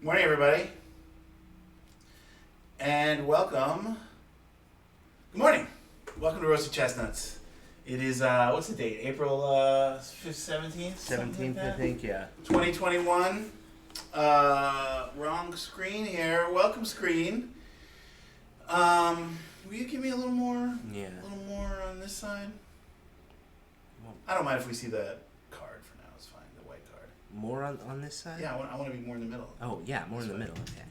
Morning, everybody, and welcome. Good morning. Welcome to Roasted Chestnuts. It is what's the date? April 17th. 17th, I think. Yeah. 2021. Wrong screen here. Welcome screen. Will you give me a little more? Yeah. A little more on this side. I don't mind if we see the card for now. It's fine. The white card. More on this side? Yeah, I want to be more in the middle. Oh, yeah, more in the middle. Okay. Yeah.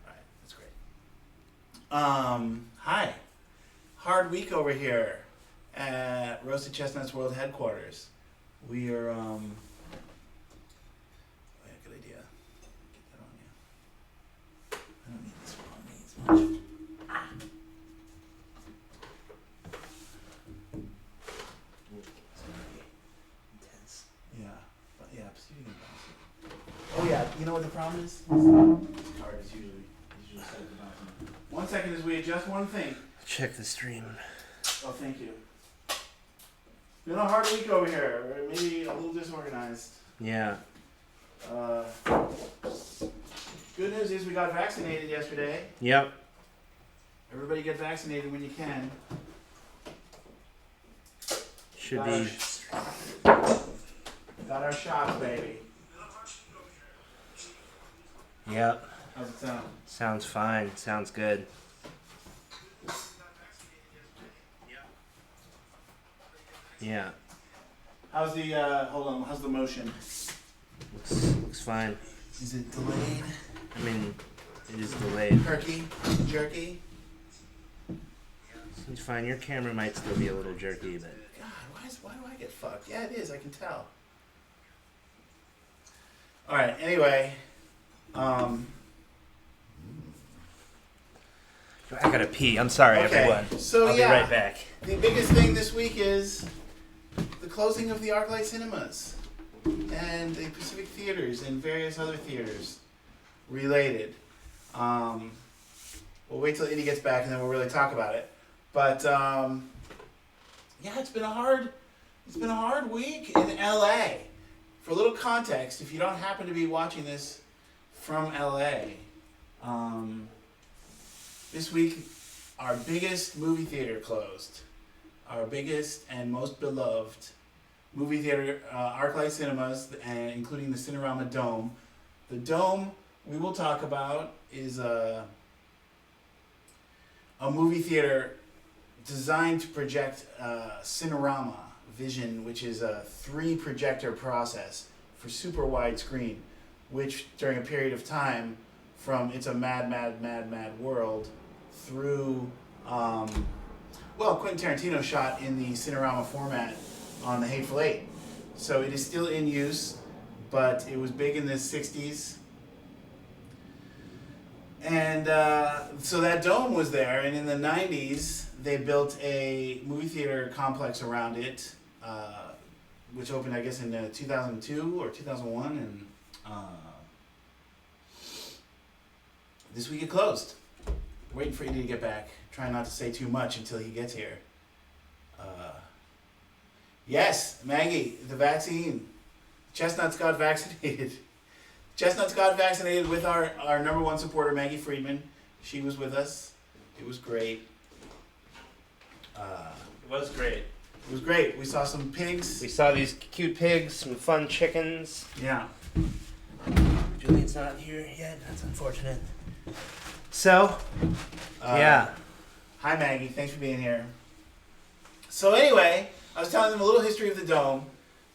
All right, that's great. Hi. Hard week over here at Roasted Chestnuts World Headquarters. We are, oh yeah, good idea. Get that on you. I don't need this one on me as much. Intense. Yeah, but yeah, see if you can bounce it. Oh yeah, you know what the problem is? This card is usually set at the bottom. 1 second as we adjust one thing. Check the stream. Oh, thank you. Been a hard week over here. We're maybe a little disorganized. Yeah. Good news is we got vaccinated yesterday. Yep. Everybody get vaccinated when you can. Should be. Got our shots, baby. Yep. How's it sound? Sounds fine. Sounds good. Yeah. How's the hold on? How's the motion? Looks fine. Is it delayed? I mean, it is delayed. Perky? Jerky? Seems fine. Your camera might still be a little jerky, but. God, why do I get fucked? Yeah, it is. I can tell. All right. Anyway, I gotta pee. I'm sorry, okay. everyone. So I'll yeah, be right back. The biggest thing this week is the closing of the Arclight cinemas and the Pacific theaters and various other theaters related. We'll wait till Indy gets back and then we'll really talk about it. But yeah, it's been a hard week in LA. For a little context, if you don't happen to be watching this from LA, this week our biggest movie theater closed. Our biggest and most beloved movie theater, Arclight Cinemas, and including the Cinerama Dome. The Dome we will talk about is a movie theater designed to project Cinerama Vision, which is a 3 projector process for super wide screen, which during a period of time from It's a Mad, Mad, Mad, Mad World through Quentin Tarantino shot in the Cinerama format on The Hateful Eight. So it is still in use, but it was big in the 60s. And so that dome was there, and in the 90s, they built a movie theater complex around it, which opened, I guess, in 2002 or 2001, and this week it closed. Waiting for Indy to get back. Trying not to say too much until he gets here. Yes, Maggie, the vaccine. Chestnuts got vaccinated. Chestnuts got vaccinated with our number one supporter, Maggie Friedman. She was with us. It was great. It was great. It was great. We saw some pigs. We saw these cute pigs, some fun chickens. Yeah. Julian's not here yet. That's unfortunate. So, yeah. Hi, Maggie. Thanks for being here. So anyway, I was telling them a little history of the Dome.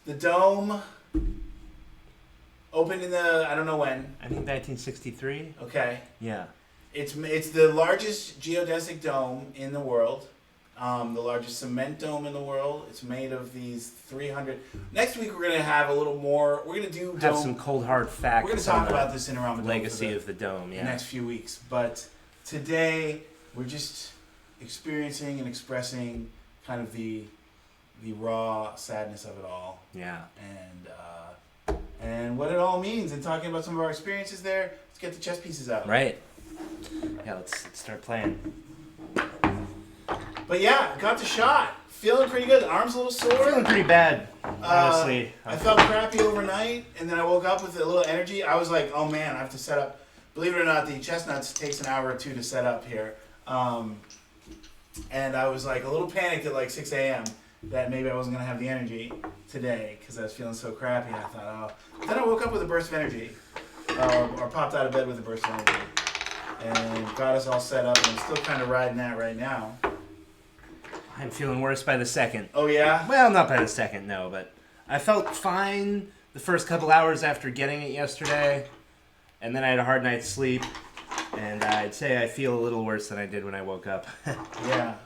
The Dome opened in I don't know when. I think 1963. Okay. Yeah. It's the largest geodesic dome in the world. The largest cement dome in the world. It's made of these 300. Next week we're gonna have a little more. We're gonna do Have dome. some cold hard facts. We're gonna talk about this in around the legacy of the dome. Yeah. The next few weeks, but today we're just experiencing and expressing kind of the raw sadness of it all. Yeah. And what it all means, and talking about some of our experiences there. Let's get the chess pieces out. Right. Yeah. Let's start playing. But yeah, got the shot. Feeling pretty good. The arm's a little sore. Feeling pretty bad, honestly. I felt crappy overnight, and then I woke up with a little energy. I was like, oh man, I have to set up. Believe it or not, the Chessnuts takes an hour or two to set up here. And I was like a little panicked at like 6 a.m. that maybe I wasn't going to have the energy today because I was feeling so crappy. And I thought, oh. Then I woke up with a burst of energy, or popped out of bed with a burst of energy, and got us all set up. And I'm still kind of riding that right now. I'm feeling worse by the second. Oh, yeah? Well, not by the second, no, but I felt fine the first couple hours after getting it yesterday, and then I had a hard night's sleep, and I'd say I feel a little worse than I did when I woke up. Yeah.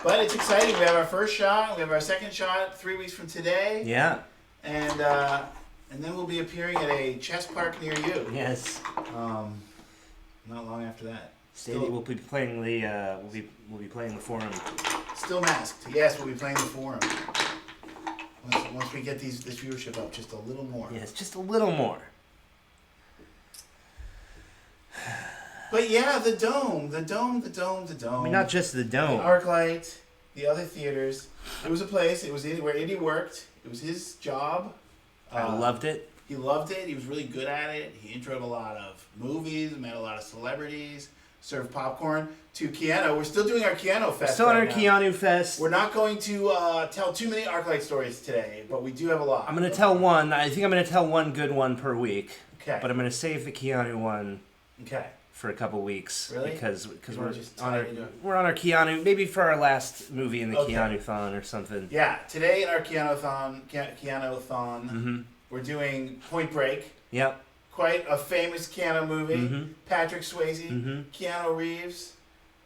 But it's exciting. We have our first shot. We have our second shot 3 weeks from today. Yeah. And then we'll be appearing at a chess park near you. Yes. Not long after that. We'll be playing the we'll be playing the forum. Still masked. Yes, we'll be playing the forum. Once we get this viewership up just a little more. Yes, just a little more. But yeah, the dome. I mean, not just the dome. The Arclight, the other theaters. It was a place. It was where Indy worked. It was his job. I loved it. He loved it. He was really good at it. He introed a lot of movies, met a lot of celebrities, served popcorn to Keanu. We're still doing our Keanu Fest. Still on our Keanu Fest. We're not going to tell too many Arclight stories today, but we do have a lot. I'm going to tell one. I think I'm going to tell one good one per week. Okay. But I'm going to save the Keanu one. Okay. For a couple weeks. Really? Because we're on on our Keanu, maybe for our last movie in the Okay. Keanu-thon or something. Yeah. Today in our Keanu-thon, we're doing Point Break. Yep. Quite a famous Keanu movie. Mm-hmm. Patrick Swayze, Mm-hmm. Keanu Reeves,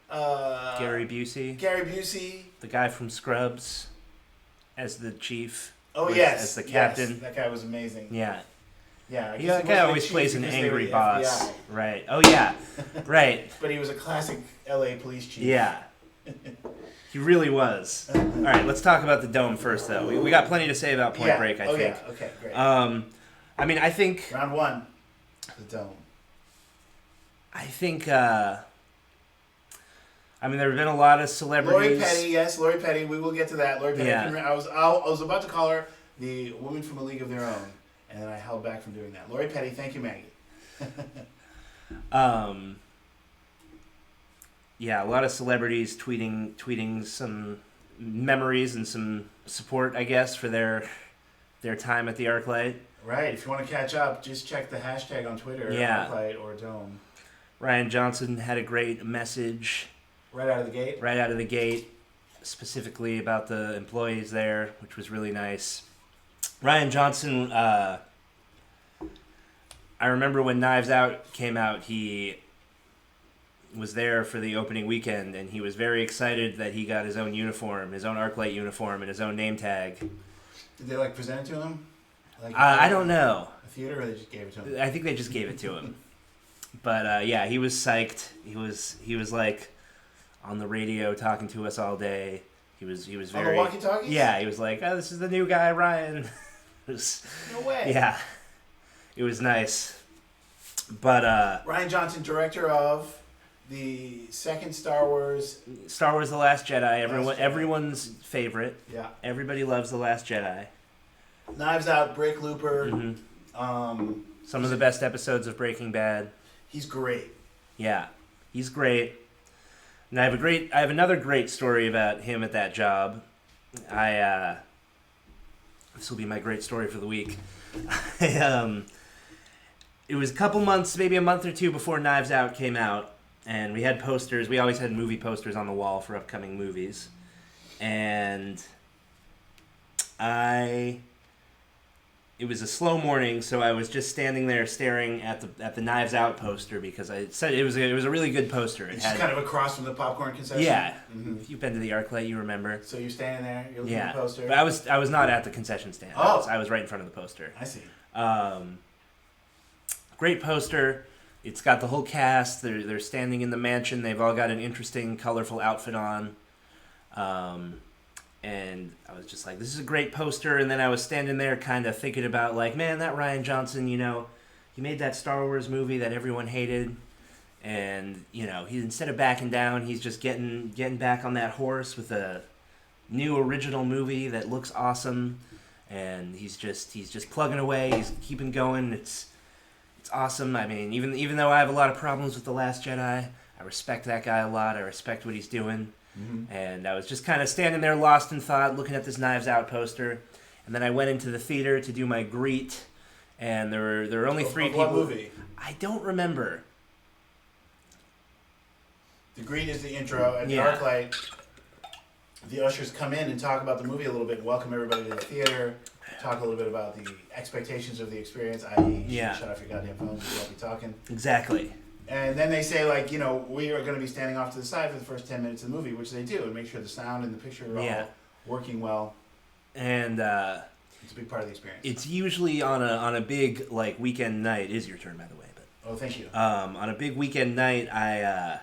Gary Busey. The guy from Scrubs as the chief. Oh, yes. As the captain. Yes, that guy was amazing. Yeah. Yeah. I guess Yeah, he that guy wasn't always chief plays an because they angry were the boss. FBI. Right. Oh, yeah. Right. But he was a classic LA police chief. Yeah. He really was. All right, let's talk about the dome first, though. We got plenty to say about Point Break, I think. Yeah. Okay, great. I mean, I think... Round one. The dome. I think... I mean, there have been a lot of celebrities... Lori Petty. We will get to that. Lori Petty. Yeah. I was about to call her the woman from A League of Their Own, and then I held back from doing that. Lori Petty, thank you, Maggie. Yeah, a lot of celebrities tweeting some memories and some support, I guess, for their time at the Arclight. Right. If you want to catch up, just check the hashtag on Twitter. Yeah. Arclight or Dome. Rian Johnson had a great message. Right out of the gate? Right out of the gate, specifically about the employees there, which was really nice. Rian Johnson, I remember when Knives Out came out, he was there for the opening weekend, and he was very excited that he got his own uniform, his own Arclight uniform, and his own name tag. Did they present it to him? I don't know. A theater, or they just gave it to him? I think they just gave it to him. But yeah, he was psyched. He was like on the radio talking to us all day. He was very on the walkie-talkies? Yeah, he was like, "Oh, this is the new guy, Ryan." No way. Yeah, it was nice. But Rian Johnson, director of the second Star Wars, The Last Jedi. Everyone's favorite. Yeah. Everybody loves The Last Jedi. Knives Out, Brick Looper. Mm-hmm. Some of the best episodes of Breaking Bad. He's great. Yeah, he's great. And I have another great story about him at that job. This will be my great story for the week. It was a couple months, maybe a month or two before Knives Out came out, and we had posters. We always had movie posters on the wall for upcoming movies. And it was a slow morning, so I was just standing there staring at the Knives Out poster because I said it was a really good poster. It's just kind of across from the popcorn concession. Yeah, Mm-hmm. If you've been to the Arclight, you remember. So you're standing there, you're looking at the poster. But I was not at the concession stand. Oh. I was right in front of the poster. I see. Great poster. It's got the whole cast. They're standing in the mansion. They've all got an interesting, colorful outfit on. And I was just like, this is a great poster. And then I was standing there kind of thinking about, like, man, that Rian Johnson, he made that Star Wars movie that everyone hated. And he's instead of backing down, he's just getting back on that horse with a new original movie that looks awesome, and he's just plugging away. He's keeping going. It's awesome. I mean, even though I have a lot of problems with The Last Jedi, I respect that guy a lot. I respect what he's doing. Mm-hmm. And I was just kind of standing there lost in thought, looking at this Knives Out poster, and then I went into the theater to do my greet, and there were only three people. What movie? I don't remember. The greet is the intro, and the Arclight, the ushers come in and talk about the movie a little bit and welcome everybody to the theater, talk a little bit about the expectations of the experience, i.e. shut off your goddamn phones, we won't be talking. Exactly. And then they say, like, we are going to be standing off to the side for the first 10 minutes of the movie, which they do, and make sure the sound and the picture are all working well. And it's a big part of the experience. It's usually on a big, like, weekend night. It is your turn, by the way. But oh, thank you. On a big weekend night, I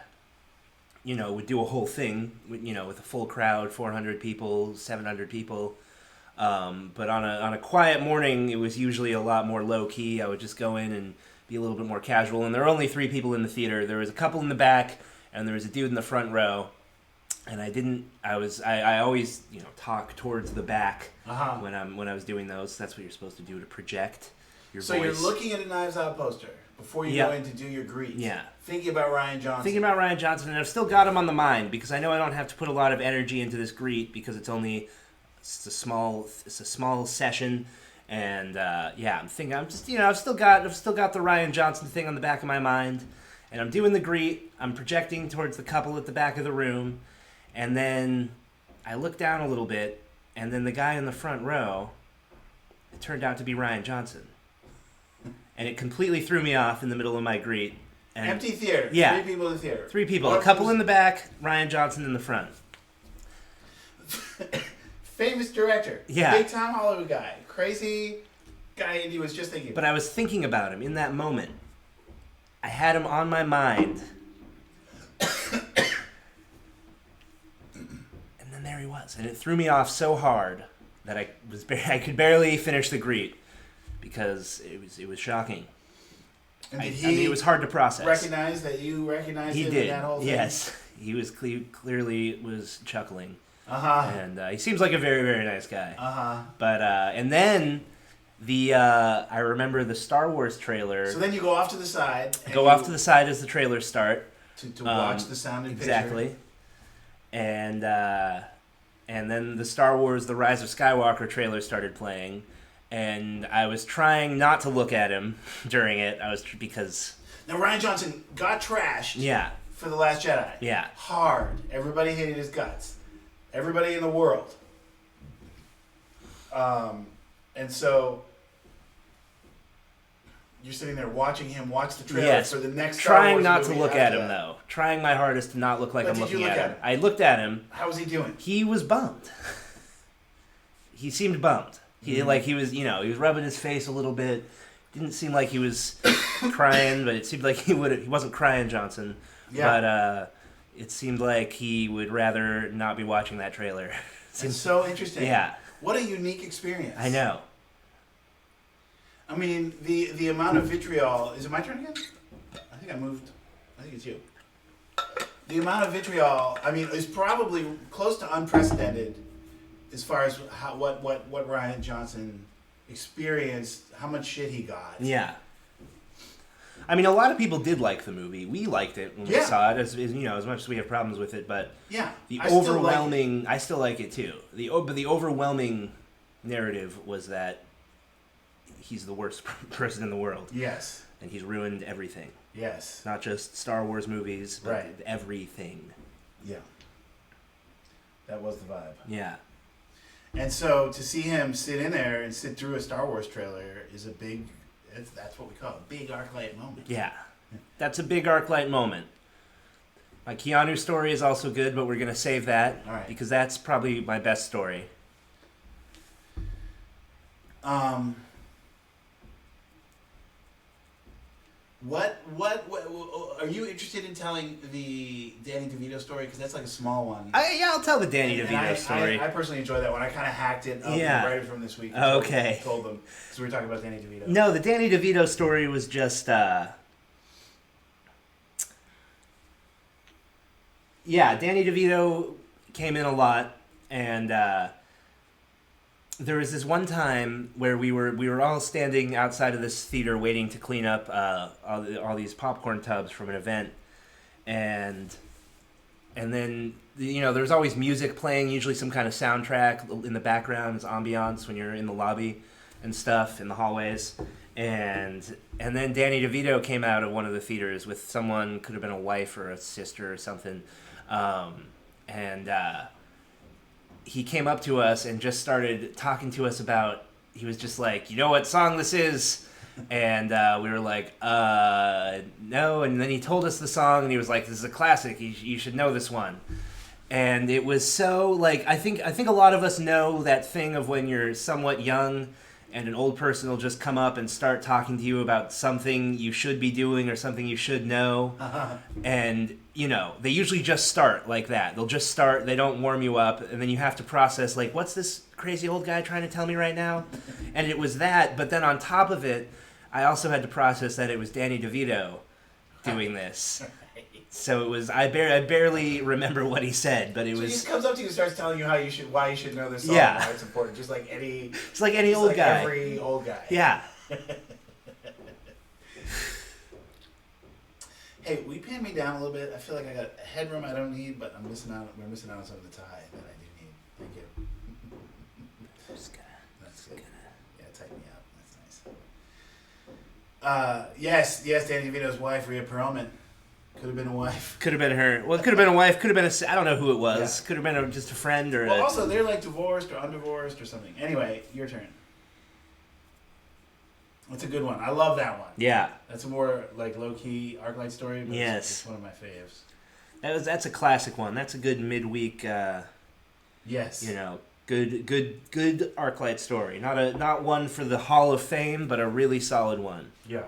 would do a whole thing, with a full crowd, 400 people, 700 people. But on a quiet morning, it was usually a lot more low key. I would just go in and be a little bit more casual. And there were only 3 people in the theater. There was a couple in the back, and there was a dude in the front row. And I always talk towards the back when I was doing those. That's what you're supposed to do to project your voice. So you're looking at a Knives Out poster before you go in to do your greet. Yeah. Thinking about Rian Johnson. And I've still got him on the mind because I know I don't have to put a lot of energy into this greet because it's a small session, and I'm thinking I've still got the Rian Johnson thing on the back of my mind, and I'm doing the greet. I'm projecting towards the couple at the back of the room, and then I look down a little bit, and then the guy in the front row, it turned out to be Rian Johnson. And it completely threw me off in the middle of my greet. And empty theater. Yeah. 3 people in the theater. 3 people. A couple in the back, Rian Johnson in the front. Famous director. Yeah. Big Tom Hollywood guy. Crazy guy Indy was just thinking. But I was thinking about him in that moment. I had him on my mind. And then there he was. And it threw me off so hard that I could barely finish the greet. Because it was shocking. And did it was hard to process. Recognize that you recognized him in that whole thing? Yes. He was clearly was chuckling. Uh-huh. And he seems like a very, very nice guy. Uh-huh. But, and then I remember the Star Wars trailer. So then you go off to the side. Go off to the side as the trailers start. To watch the sound and picture. Exactly. And then the Star Wars The Rise of Skywalker trailer started playing. And I was trying not to look at him during it. Because now Rian Johnson got trashed. Yeah. For The Last Jedi. Yeah. Hard. Everybody hated his guts. Everybody in the world. And so you're sitting there watching him watch the trailer for the next Star trying Wars not movie to look at him that. though. Trying my hardest to not look like But I'm did you looking look at him. I looked at him. How was he doing? He was bummed. He seemed bummed. He was rubbing his face a little bit. Didn't seem like he was crying, but it seemed like he wasn't crying, Johnson. Yeah. But it seemed like he would rather not be watching that trailer. It's so interesting. Yeah. What a unique experience. I know. I mean, the amount of vitriol... Is it my turn again? I think I moved. I think it's you. The amount of vitriol, is probably close to unprecedented as far as what Rian Johnson experienced, how much shit he got. Yeah. A lot of people did like the movie. We liked it when we saw it, as much as we have problems with it. But I still like it too. But the overwhelming narrative was that he's the worst person in the world. Yes. And he's ruined everything. Yes. Not just Star Wars movies, but everything. Yeah. That was the vibe. Yeah. And so to see him sit in there and sit through a Star Wars trailer is that's what we call a big Arclight moment. Yeah. That's a big Arclight moment. My Keanu story is also good, but we're going to save that. All right. Because that's probably my best story. What are you interested in telling the Danny DeVito story? Because that's like a small one. I'll tell the Danny DeVito story. I personally enjoy that one. I kind of hacked it up right from this week. Okay. Told them. So we were talking about Danny DeVito. No, the Danny DeVito story was just... yeah, Danny DeVito came in a lot, and there was this one time where we were all standing outside of this theater waiting to clean up all these popcorn tubs from an event, and then there's always music playing, usually some kind of soundtrack in the background as ambiance when you're in the lobby and stuff in the hallways. And then Danny DeVito came out of one of the theaters with someone, could have been a wife or a sister or something, and he came up to us and just started talking to us about. He was just like, you know what song this is? And we were like, no. And then he told us the song, and he was like, this is a classic. You should know this one. And it was so, like, I think a lot of us know that thing of when you're somewhat young and an old person will just come up and start talking to you about something you should be doing or something you should know. Uh-huh. And, they usually just start like that. They'll just start, they don't warm you up, and then you have to process, like, what's this crazy old guy trying to tell me right now? And it was that, but then on top of it, I also had to process that it was Danny DeVito doing this. So it was, I barely remember what he said, but it was. He just comes up to you and starts telling you why you should know this song. Yeah, why it's important. Just like any. It's like any old guy. Every old guy. Yeah. Hey, will you pan me down a little bit? I feel like I got a headroom I don't need, but we're missing out on some of the tie that I do need. Thank you. That's good. Yeah, tighten me up. That's nice. Yes, Danny DeVito's wife, Rhea Perlman. Could have been a wife. Could have been her. Well, it could have been a wife. Could have been I don't know who it was. Yeah. Could have been just a friend or. Well, also they're like divorced or undivorced or something. Anyway, your turn. That's a good one. I love that one. Yeah. That's a more like low key Arclight story. But yes. It's one of my faves. That's a classic one. That's a good midweek. Yes. Good Arclight story. Not one for the Hall of Fame, but a really solid one. Yeah.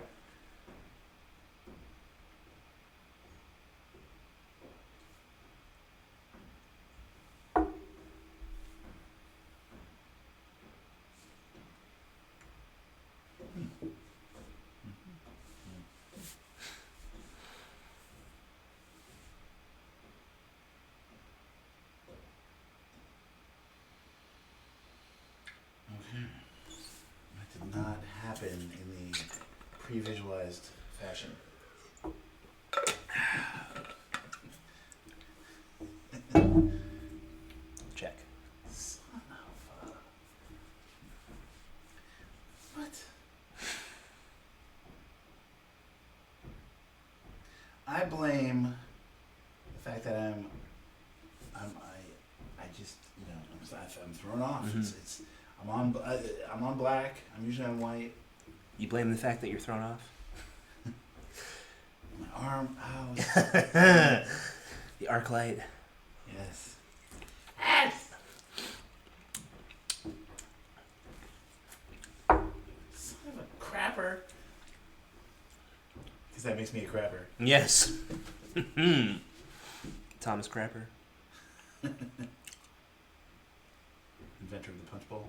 Not happen in the pre-visualized fashion. Check. Son of a... What? I blame the fact that I'm thrown off. Mm-hmm. I'm on black. I'm usually on white. You blame the fact that you're thrown off? My arm. Ow. The Arclight. Yes. Son of a crapper. Because that makes me a crapper. Yes. Thomas Crapper. Inventor of the punch bowl.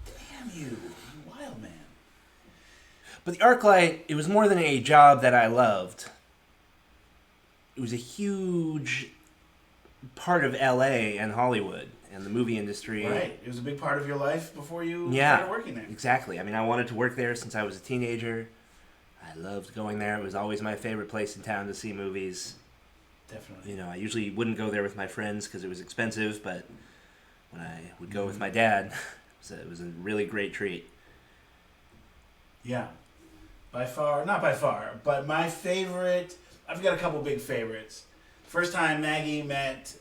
Damn you, wild man. But the Arclight, it was more than a job that I loved. It was a huge part of LA and Hollywood and the movie industry. Right. It was a big part of your life before you started working there. Exactly. I mean, I wanted to work there since I was a teenager. I loved going there. It was always my favorite place in town to see movies. Definitely. I usually wouldn't go there with my friends because it was expensive, but when I would go with my dad, it was a really great treat. Yeah. Not by far, but my favorite, I've got a couple big favorites. First time Maggie met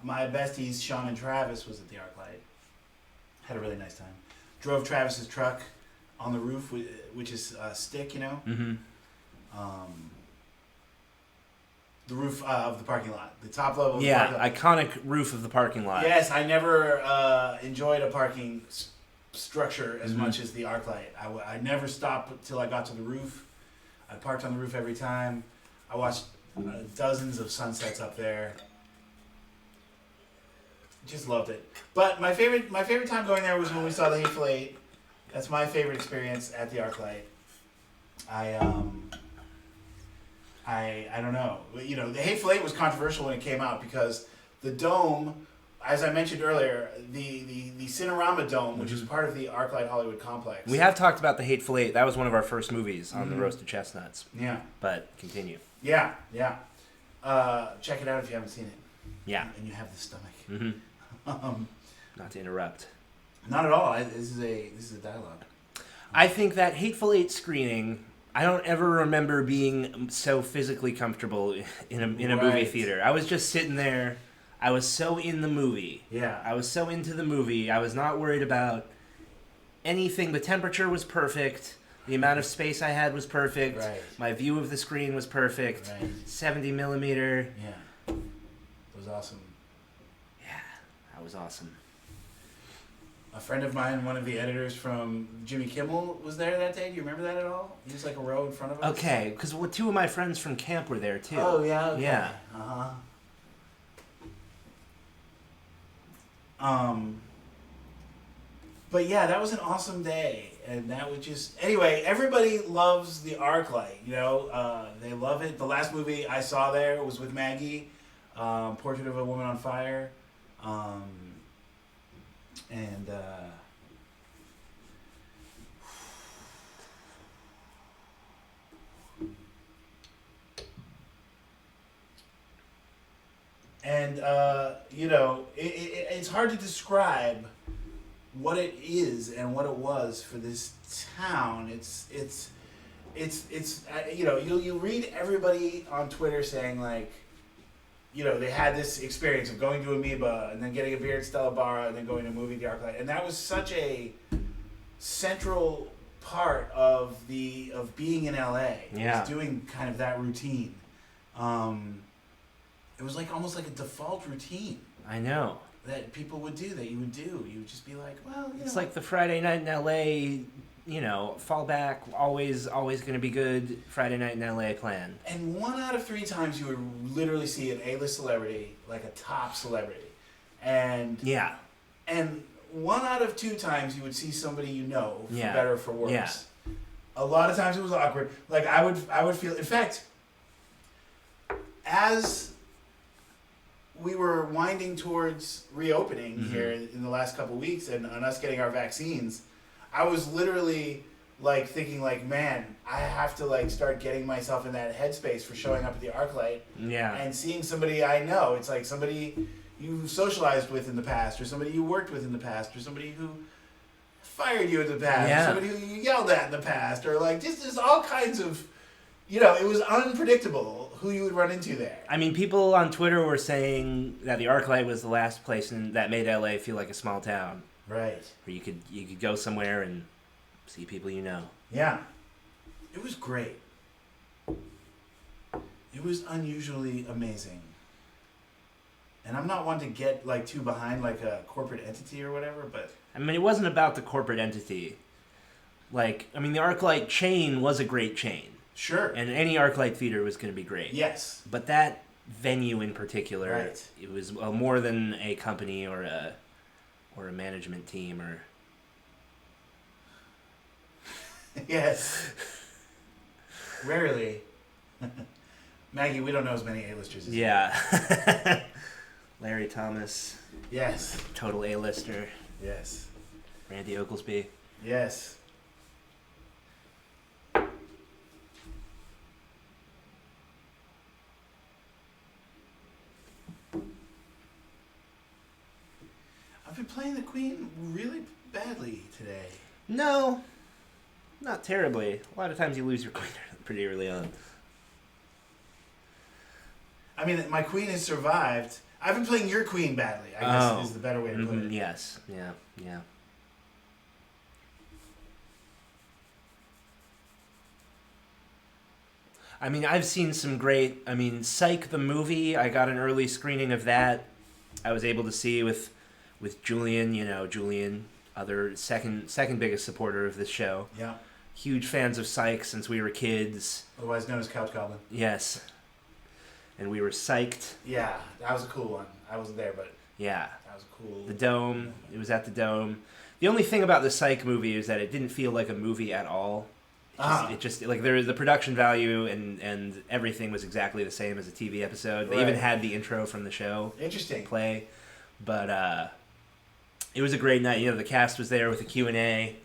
my besties, Sean and Travis, was at the Arclight. Had a really nice time. Drove Travis's truck on the roof, which is stick, Mm-hmm. The roof of the parking lot. The top level of the parking lot. Iconic roof of the parking lot. Yes, I never enjoyed a parking structure as much as the Arclight. I never stopped until I got to the roof. I parked on the roof every time. I watched dozens of sunsets up there. Just loved it. But my favorite time going there was when we saw the Hateful Eight. That's my favorite experience at the Arclight. I don't know. You know, the Hateful Eight was controversial when it came out because the dome, as I mentioned earlier, the Cinerama Dome, which is part of the Arclight Hollywood complex. We have talked about the Hateful Eight. That was one of our first movies on the Roasted Chestnuts. Yeah. But continue. Yeah. Check it out if you haven't seen it. Yeah. And you have the stomach. Mm-hmm. Not to interrupt. Not at all. This is a dialogue. I think that Hateful Eight screening, I don't ever remember being so physically comfortable in a movie theater. I was just sitting there. I was so in the movie. Yeah. I was so into the movie. I was not worried about anything. The temperature was perfect. The amount of space I had was perfect. Right. My view of the screen was perfect. Right. 70 millimeter. Yeah. It was awesome. Yeah, that was awesome. A friend of mine, one of the editors from Jimmy Kimmel, was there that day. Do you remember that at all? He was like a row in front of us. Okay, because two of my friends from camp were there too. Oh, yeah? Okay. Yeah. Uh-huh. But yeah, that was an awesome day. And that was just... Anyway, everybody loves the Arclight, you know? They love it. The last movie I saw there was with Maggie, Portrait of a Woman on Fire. And you know, it's hard to describe what it is and what it was for this town. It's you know, you'll read everybody on Twitter saying like, you know, they had this experience of going to Amoeba and then getting a beer at Stella Barra and then going to a movie, The Arclight, and that was such a central part of being in LA. Yeah. Was doing kind of that routine. It was like almost like a default routine. I know. That people would do, that you would do. You would just be like, well, you know. It's like the Friday night in LA, you know, fallback, always going to be good Friday night in LA plan. And 1 out of 3 times you would literally see an A-list celebrity, like a top celebrity. And yeah. And 1 out of 2 times you would see somebody you know, for better or for worse. Yeah. A lot of times it was awkward. Like I would feel, in fact, as we were winding towards reopening here in the last couple of weeks and us getting our vaccines, I was literally like thinking like, man, I have to like start getting myself in that headspace for showing up at the Arclight and seeing somebody I know. It's like somebody you socialized with in the past, or somebody you worked with in the past, or somebody who fired you in the past, or somebody who you yelled at in the past, or like just all kinds of, you know, it was unpredictable who you would run into there. I mean, people on Twitter were saying that the Arclight was the last place that made LA feel like a small town. Right. Where you could go somewhere and see people you know. Yeah. It was great. It was unusually amazing. And I'm not one to get like too behind like a corporate entity or whatever, but I mean, it wasn't about the corporate entity. Like, I mean, the Arclight chain was a great chain. Sure. And any Arclight theater was going to be great. Yes. But that venue in particular, right. It was more than a company or a management team or... Yes. Rarely. Maggie, we don't know as many A-listers as you. Larry Thomas. Yes. Total A-lister. Yes. Randy Oglesby. Yes. I've been playing the Queen really badly today. No, not terribly. A lot of times you lose your Queen pretty early on. I mean, my Queen has survived. I've been playing your Queen badly, I guess is the better way to put it. Yes, yeah. I mean, I've seen some great... I mean, Psych the movie, I got an early screening of that. I was able to see with Julian, you know, other second biggest supporter of this show. Yeah. Huge fans of Psych since we were kids. Otherwise known as Couch Goblin. Yes. And we were psyched. Yeah, that was a cool one. I wasn't there, but... Yeah. That was cool. The Dome. It was at the Dome. The only thing about the Psych movie is that it didn't feel like a movie at all. It just like the production value and everything was exactly the same as a TV episode. They even had the intro from the show. Interesting. Play, but it was a great night. You know, the cast was there with a Q&A,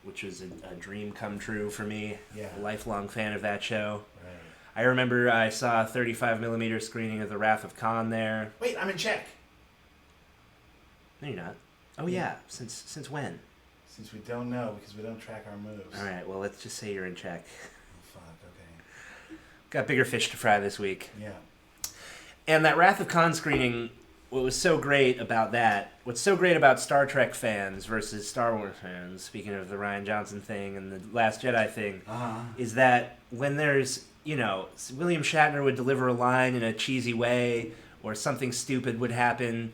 which was a dream come true for me. Yeah. A lifelong fan of that show. Right. I remember I saw a 35mm screening of The Wrath of Khan there. Wait, I'm in Czech. No, you're not. Oh yeah, since when? Since we don't know because we don't track our moves. All right, well let's just say you're in Czech. Oh, fuck. Okay. Got bigger fish to fry this week. Yeah. And that Wrath of Khan screening, what's so great about Star Trek fans versus Star Wars fans, speaking of the Rian Johnson thing and the Last Jedi thing, is that when there's, you know, William Shatner would deliver a line in a cheesy way or something stupid would happen,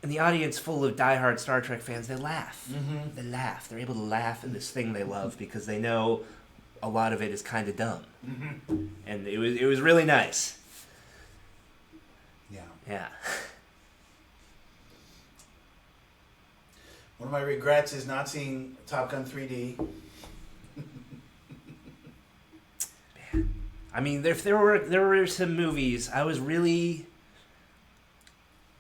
and the audience full of diehard Star Trek fans, they laugh. Mm-hmm. They laugh. They're able to laugh at this thing they love because they know a lot of it is kind of dumb. Mm-hmm. And it was really nice. Yeah. Yeah. One of my regrets is not seeing Top Gun 3D. I mean, there were some movies I was really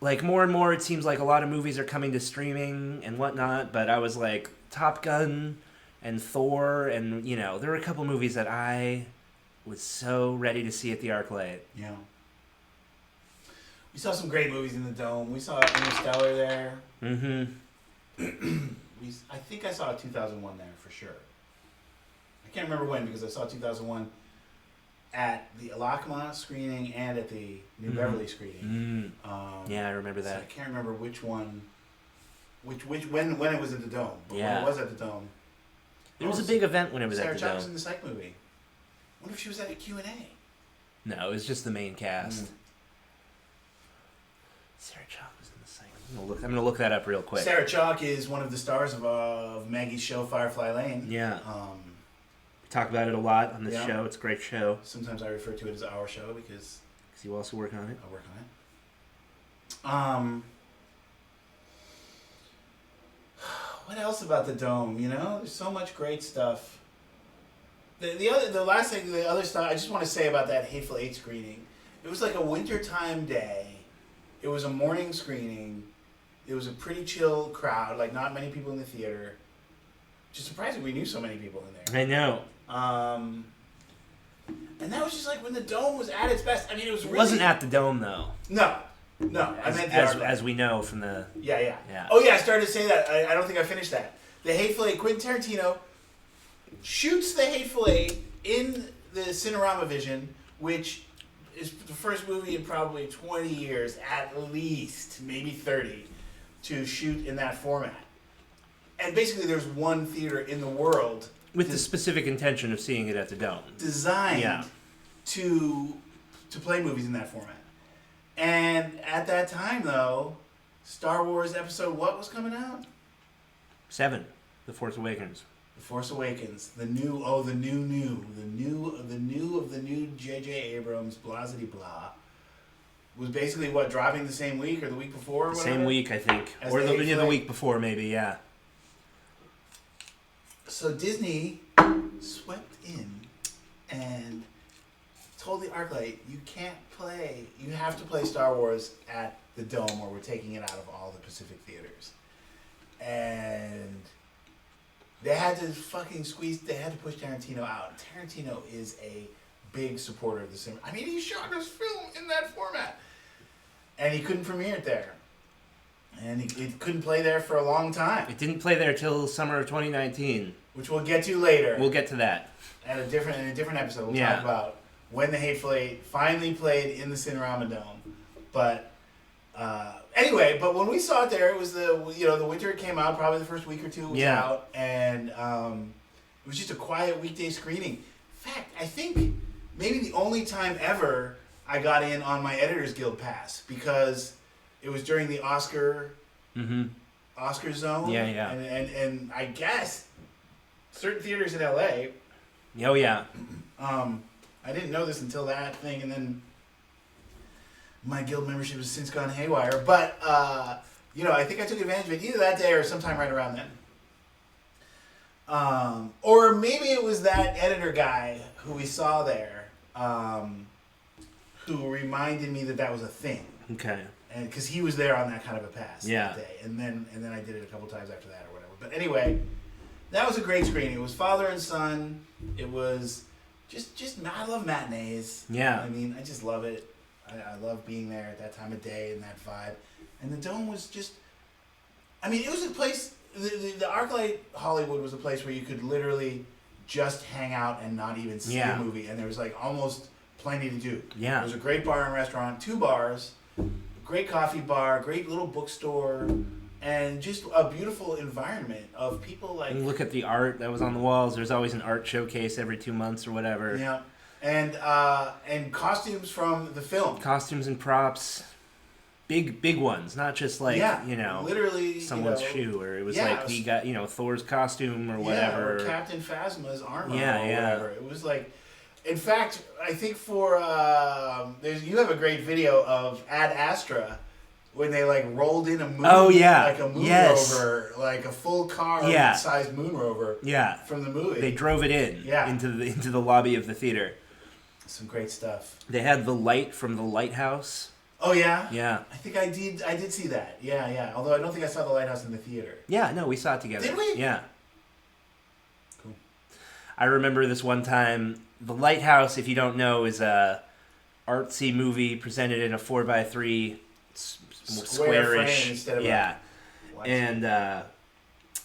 like, more and more it seems like a lot of movies are coming to streaming and whatnot, but I was like Top Gun and Thor, and you know, there were a couple movies that I was so ready to see at the Arclight. Yeah. We saw some great movies in the Dome. We saw Interstellar there. Mm-hmm. I think I saw 2001 there for sure. I can't remember when because I saw 2001 at the Alakma screening and at the New Beverly screening. Yeah, I remember that. So I can't remember which one, when it was at the Dome. But when it was at the Dome, it was a big event when it was Sarah at the Chalk Dome. was in the Psych movie. I wonder if she was at a Q&A. No, it was just the main cast. Sarah Chalk was in the Psych. I'm gonna look that up real quick. Sarah Chalk is one of the stars of Maggie's show Firefly Lane. Yeah. We talk about it a lot on this show. It's a great show. Sometimes I refer to it as our show because you also work on it. I work on it. What else about the Dome? You know, there's so much great stuff. The other stuff I just want to say about that Hateful Eight screening. It was like a wintertime day. It was a morning screening. It was a pretty chill crowd, like not many people in the theater. Just surprising we knew so many people in there. I know. And that was just like when the Dome was at its best. I mean, it wasn't at the Dome though. No. I meant as we know from the. Yeah. Oh yeah, I started to say that. I don't think I finished that. The Hateful Eight. Quentin Tarantino shoots the Hateful Eight in the Cinerama Vision, which is the first movie in probably 20 years, at least, maybe 30, to shoot in that format. And basically, there's one theater in the world with the specific intention of seeing it at the Dome, designed to play movies in that format. And at that time, though, Star Wars Episode what was coming out? 7, The Force Awakens. The Force Awakens, the new J.J. Abrams, blah zity blah, was basically what, dropping the same week or the week before? Or whatever? Same week, I think, or the week before, maybe. Yeah. So Disney swept in and told the Arclight, you have to play Star Wars at the Dome, or we're taking it out of all the Pacific theaters. And they had to push Tarantino out. Tarantino is a big supporter of the cinema. I mean, he shot his film in that format. And he couldn't premiere it there. And it couldn't play there for a long time. It didn't play there till summer of 2019. Which we'll get to later. We'll get to that. In a different episode, we'll talk about when the Hateful Eight finally played in the Cinerama Dome. But anyway, but when we saw it there, it was the winter it came out, probably the first week or two it was out, and it was just a quiet weekday screening. In fact, I think maybe the only time ever I got in on my Editors Guild pass, because it was during the Oscar zone. Yeah. And I guess certain theaters in LA. Oh yeah. I didn't know this until that thing, and then my guild membership has since gone haywire. But, I think I took advantage of it either that day or sometime right around then. Or maybe it was that editor guy who we saw there, who reminded me that was a thing. Okay. And because he was there on that kind of a pass Yeah. that day, and then I did it a couple times after that or whatever. But anyway, that was a great screening. It was father and son. It was just I love matinees. Yeah. I mean, I just love it. I love being there at that time of day and that vibe. And the Dome was just, I mean, it was a place. The Arclight Hollywood was a place where you could literally just hang out and not even see a movie, and there was like almost plenty to do. Yeah. There was a great bar and restaurant, 2 bars, great coffee bar, great little bookstore, and just a beautiful environment of people like. And look at the art that was on the walls. There's always an art showcase every 2 months or whatever. Yeah, and costumes from the film. Costumes and props. Big ones, not just like, literally someone's shoe, or it was we got, Thor's costume or whatever. Or Captain Phasma's armor or yeah. whatever. It was like, in fact, I think for, you have a great video of Ad Astra when they like rolled in a moon, like a moon rover, like a full car sized moon rover from the movie. They drove it in into the lobby of the theater. Some great stuff. They had the light from the lighthouse. Oh yeah? Yeah. I think I did see that. Yeah. Although I don't think I saw the lighthouse in the theater. Yeah, no, we saw it together. Did we? Yeah. Cool. I remember this one time, the lighthouse, if you don't know, is a artsy movie presented in a 4x3 squarish frame instead of and a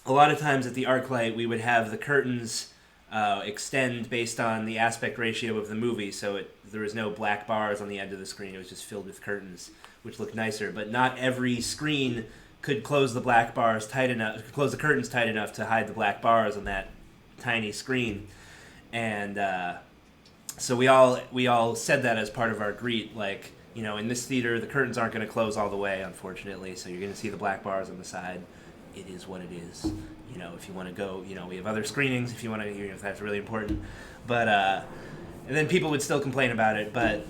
lot of times at the Arclight we would have the curtains extend based on the aspect ratio of the movie, so there was no black bars on the end of the screen. It was just filled with curtains, which looked nicer. But not every screen could close the curtains tight enough to hide the black bars on that tiny screen. And so we all said that as part of our greet, like, in this theater the curtains aren't going to close all the way, unfortunately, so you're going to see the black bars on the side. It is what it is. If you want to go, we have other screenings if you want to, if that's really important. But, and then people would still complain about it. But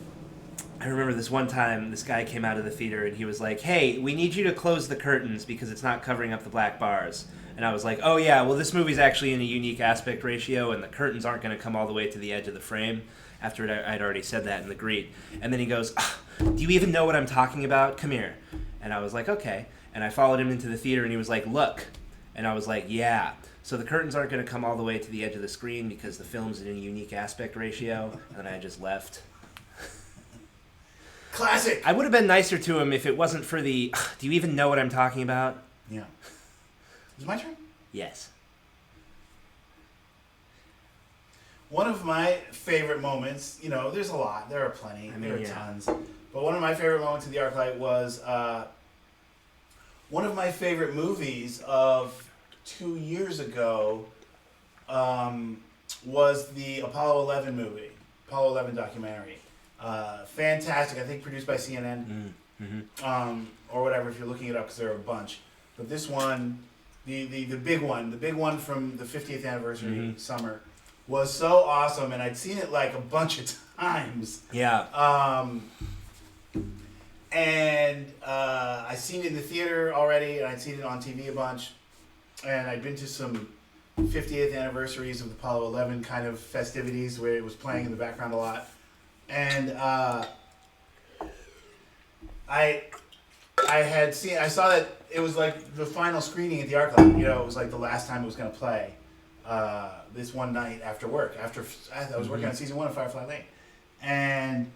I remember this one time, this guy came out of the theater and he was like, "Hey, we need you to close the curtains because it's not covering up the black bars." And I was like, "Oh yeah, well this movie's actually in a unique aspect ratio and the curtains aren't going to come all the way to the edge of the frame," after I'd already said that in the greet. And then he goes, "Do you even know what I'm talking about? Come here." And I was like, "Okay." And I followed him into the theater and he was like, "Look." And I was like, "Yeah. So the curtains aren't going to come all the way to the edge of the screen because the film's in a unique aspect ratio." And then I just left. Classic! I would have been nicer to him if it wasn't for the, "Do you even know what I'm talking about?" Yeah. Is it my turn? Yes. One of my favorite moments, there's a lot. There are plenty. There are tons. But one of my favorite moments of the Arclight was one of my favorite movies of 2 years ago was the Apollo 11 movie, Apollo 11 documentary. Fantastic. I think produced by CNN or whatever if you're looking it up, because there are a bunch. But this one, the big one from the 50th anniversary summer, was so awesome, and I'd seen it like a bunch of times. Yeah. And I'd seen it in the theater already, and I'd seen it on TV a bunch. And I'd been to some 50th anniversaries of the Apollo 11 kind of festivities where it was playing in the background a lot. And I saw that it was like the final screening at the Arclight. It was like the last time it was going to play this one night after work. After I was working on season 1 of Firefly Lane. And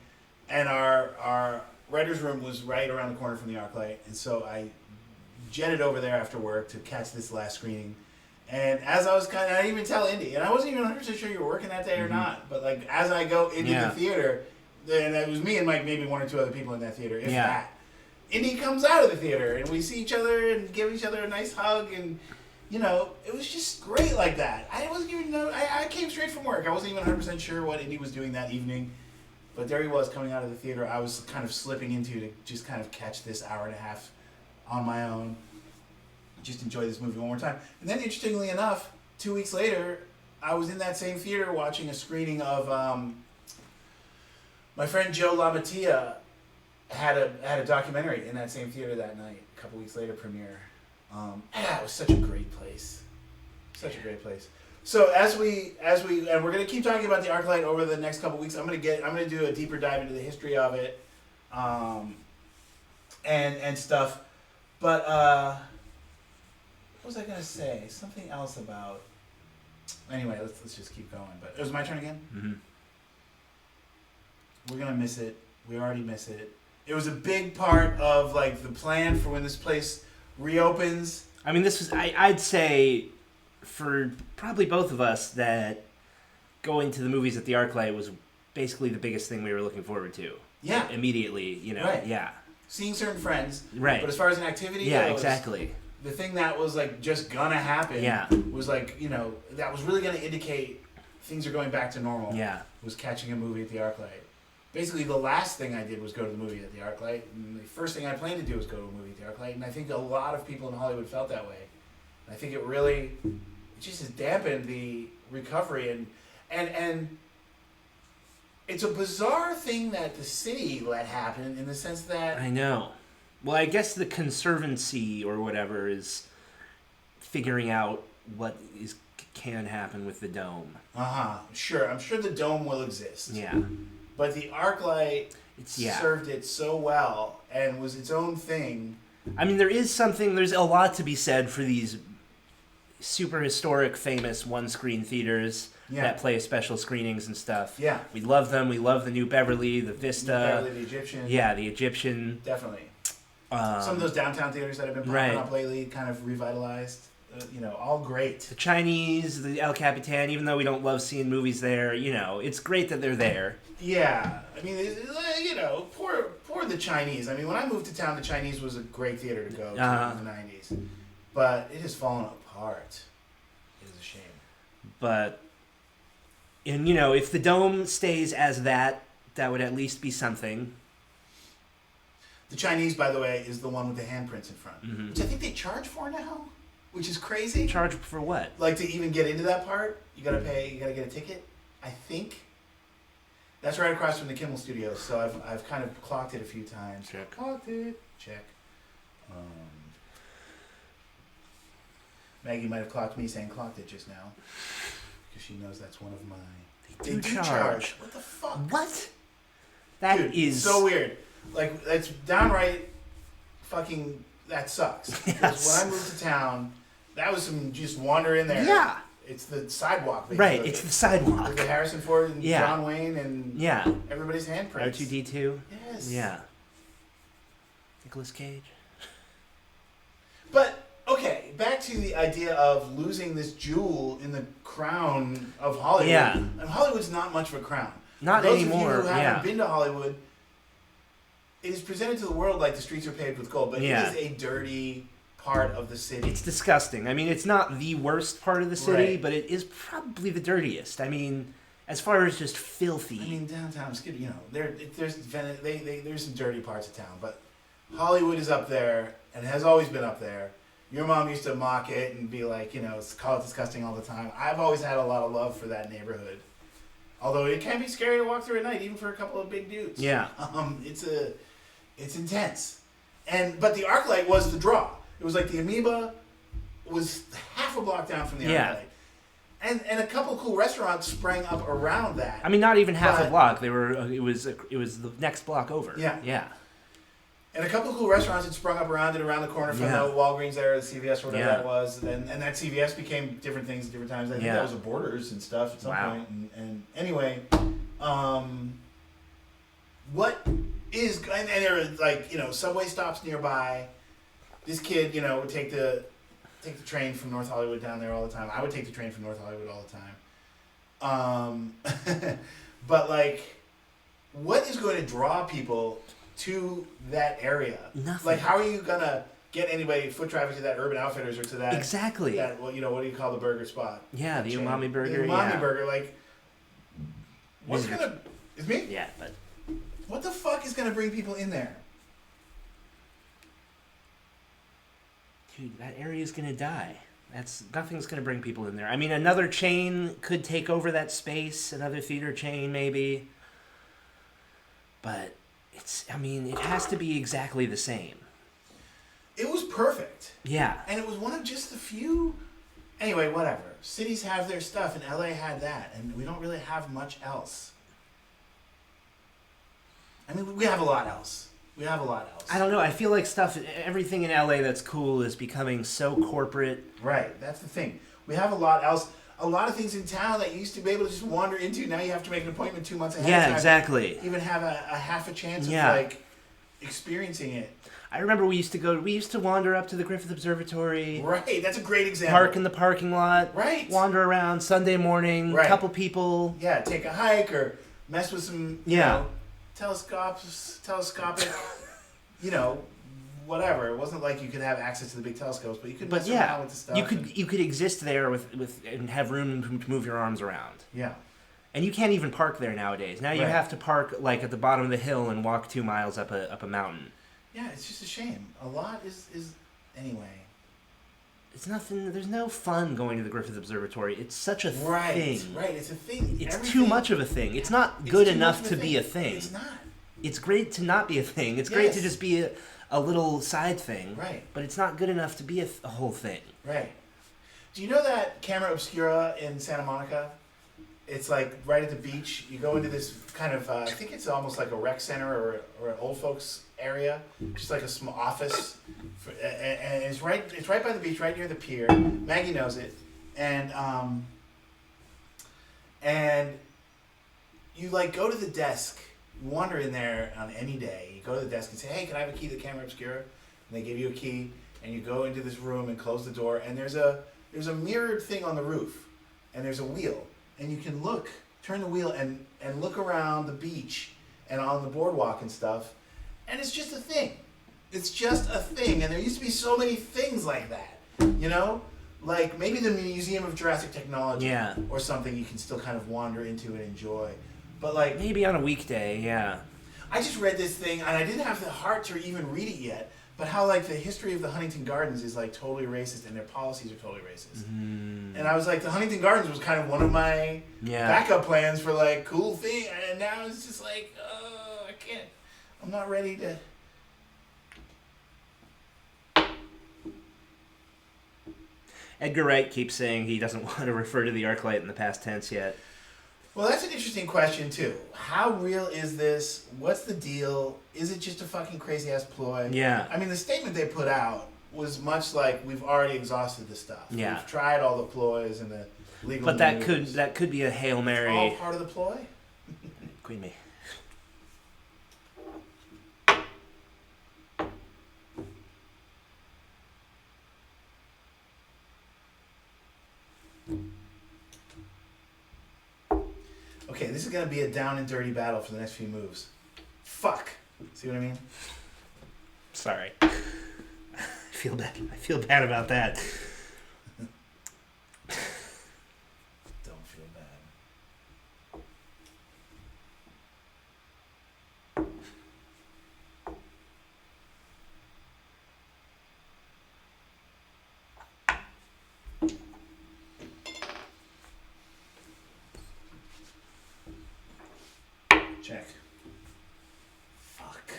our writer's room was right around the corner from the Arclight, and so I jetted over there after work to catch this last screening. And as I was I didn't even tell Indy, and I wasn't even 100% sure you were working that day or not, but like as I go into the theater, and it was me and like maybe 1 or 2 other people in that theater, if that. Indy comes out of the theater, and we see each other and give each other a nice hug, and it was just great like that. I wasn't even I came straight from work. I wasn't even 100% sure what Indy was doing that evening. But there he was coming out of the theater. I was kind of slipping into to just kind of catch this hour and a half on my own. Just enjoy this movie one more time. And then, interestingly enough, 2 weeks later, I was in that same theater watching a screening of my friend Joe LaMattia had a documentary in that same theater that night. A couple weeks later, premiere. It was such a great place. Such a great place. So as we and we're gonna keep talking about the Arclight over the next couple weeks. I'm gonna do a deeper dive into the history of it, and stuff. But what was I gonna say? Something else about. Anyway, let's just keep going. But it was my turn again. Mm-hmm. We're gonna miss it. We already miss it. It was a big part of like the plan for when this place reopens. I mean, this was I'd say for probably both of us that going to the movies at the Arclight was basically the biggest thing we were looking forward to. Yeah. Immediately, you know. Right. Yeah. Seeing certain friends. Right. But as far as an activity yeah, goes, exactly. the thing that was like just gonna happen Yeah. was like, you know, that was really gonna indicate things are going back to normal. Yeah. Was catching a movie at the Arclight. Basically, the last thing I did was go to the movie at the Arclight, and the first thing I planned to do was go to a movie at the Arclight, and I think a lot of people in Hollywood felt that way. I think it really, it just has dampened the recovery, and it's a bizarre thing that the city let happen in the sense that I know. Well, I guess the Conservancy or whatever is figuring out what can happen with the dome. Sure, I'm sure the dome will exist. Yeah. But the Arclight Yeah. served it so well and was its own thing. I mean, there's a lot to be said for these super historic, famous one-screen theaters that play special screenings and stuff. Yeah. We love them. We love the New Beverly, the Vista. Beverly, the Egyptian. Yeah, the Egyptian. Definitely. Some of those downtown theaters that have been popping up lately, kind of revitalized. All great. The Chinese, the El Capitan, even though we don't love seeing movies there, it's great that they're there. Yeah. I mean, poor the Chinese. I mean, when I moved to town, the Chinese was a great theater to go to in the 90s. But it has fallen apart. It is a shame. But, if the dome stays as that would at least be something. The Chinese, by the way, is the one with the handprints in front, mm-hmm. which I think they charge for now, which is crazy. Charge for what? Like, to even get into that part, you gotta get a ticket, I think. That's right across from the Kimmel Studios, so I've kind of clocked it a few times. Check. Clocked it. Check. Maggie might have clocked me saying clocked it just now, because she knows that's one of my... They do charge. What the fuck? What? That is so weird. Like, that's downright fucking... That sucks. Because when I moved to town, that was some just wander in there. Yeah. It's the sidewalk. Basically. Right, it's the sidewalk. With the Harrison Ford and John Wayne and everybody's handprints. R2-D2. Yes. Yeah. Nicolas Cage. But, okay, back to the idea of losing this jewel in the crown of Hollywood. Yeah. And Hollywood's not much of a crown. Not For those anymore, of you who haven't been to Hollywood, it is presented to the world like the streets are paved with gold, but it is a dirty part of the city. It's disgusting. I mean, it's not the worst part of the city, Right. but it is probably the dirtiest. I mean, as far as just filthy. I mean, downtown's good. There's some dirty parts of town, but Hollywood is up there and has always been up there. Your mom used to mock it and be like, call it disgusting all the time. I've always had a lot of love for that neighborhood, although it can be scary to walk through at night, even for a couple of big dudes. Yeah. It's intense, but the Arclight was the draw. It was like the Amoeba was half a block down from the Arclight. And a couple of cool restaurants sprang up around that. I mean, not even half a block. They were. It was the next block over. Yeah. Yeah. And a couple of cool restaurants had sprung up around the corner from the Walgreens there, or the CVS, or whatever that was. And that CVS became different things at different times. I think that was a Borders and stuff at some point. And anyway, what is... And there were, like, subway stops nearby. This kid, would take the train from North Hollywood down there all the time. I would take the train from North Hollywood all the time. But, like, what is going to draw people to that area? Nothing. Like, how are you going to get anybody, foot traffic to that Urban Outfitters or to that... Exactly. That, what do you call the burger spot? Yeah, the chain? umami burger. The umami burger, like... What's going to... It's me? Yeah, but... What the fuck is going to bring people in there? Dude, that area's gonna die. Nothing's gonna bring people in there. I mean, another chain could take over that space, another theater chain maybe. But it has to be exactly the same. It was perfect. Yeah. And it was one of just the few. Anyway, whatever. Cities have their stuff, and LA had that, and we don't really have much else. I mean, we have a lot else. I don't know. I feel like everything in LA that's cool is becoming so corporate. Right. That's the thing. We have a lot else. A lot of things in town that you used to be able to just wander into. Now you have to make an appointment 2 months ahead of time. Yeah, exactly. Even have a half a chance of like experiencing it. I remember we used to wander up to the Griffith Observatory. Right, that's a great example. Park in the parking lot. Right. Wander around Sunday morning. Right. Couple people. Yeah, take a hike or mess with some, you know, telescopic, whatever. It wasn't like you could have access to the big telescopes, but you could mess around with the stuff. You could exist there with and have room to move your arms around. Yeah. And you can't even park there nowadays. Now you have to park like at the bottom of the hill and walk 2 miles up a mountain. Yeah, it's just a shame. A lot is anyway. It's nothing. There's no fun going to the Griffith Observatory. It's such a thing. Right, it's a thing. It's too much of a thing. It's not good enough to be a thing. It's not. It's great to not be a thing. It's great to just be a little side thing. Right. But it's not good enough to be a whole thing. Right. Do you know that Camera Obscura in Santa Monica? It's like right at the beach. You go into this kind of, I think it's almost like a rec center or an old folks area, just like a small office, and it's right by the beach, right near the pier. Maggie knows it, and you like go to the desk, you wander in there on any day. You go to the desk and say, "Hey, can I have a key to the Camera Obscura?" And they give you a key, and you go into this room and close the door. And there's a mirrored thing on the roof, and there's a wheel. And you can turn the wheel and look around the beach and on the boardwalk and stuff. And it's just a thing. It's just a thing. And there used to be so many things like that, Like maybe the Museum of Jurassic Technology or something you can still kind of wander into and enjoy. But like... Maybe on a weekday, yeah. I just read this thing, and I didn't have the heart to even read it yet, but how like the history of the Huntington Gardens is like totally racist and their policies are totally racist. And I was like, the Huntington Gardens was kind of one of my backup plans for like cool thing, and now it's just like, I can't. I'm not ready to. Edgar Wright keeps saying he doesn't want to refer to the Arclight in the past tense yet. Well, that's an interesting question, too. How real is this? What's the deal? Is it just a fucking crazy-ass ploy? Yeah. I mean, the statement they put out was much like, we've already exhausted the stuff. Yeah. We've tried all the ploys and the legal But that could be a Hail Mary. It's all part of the ploy? Queen me. Okay, this is going to be a down and dirty battle for the next few moves. Fuck. See what I mean? Sorry. I feel bad. I feel bad about that. Don't feel bad. Check. Fuck.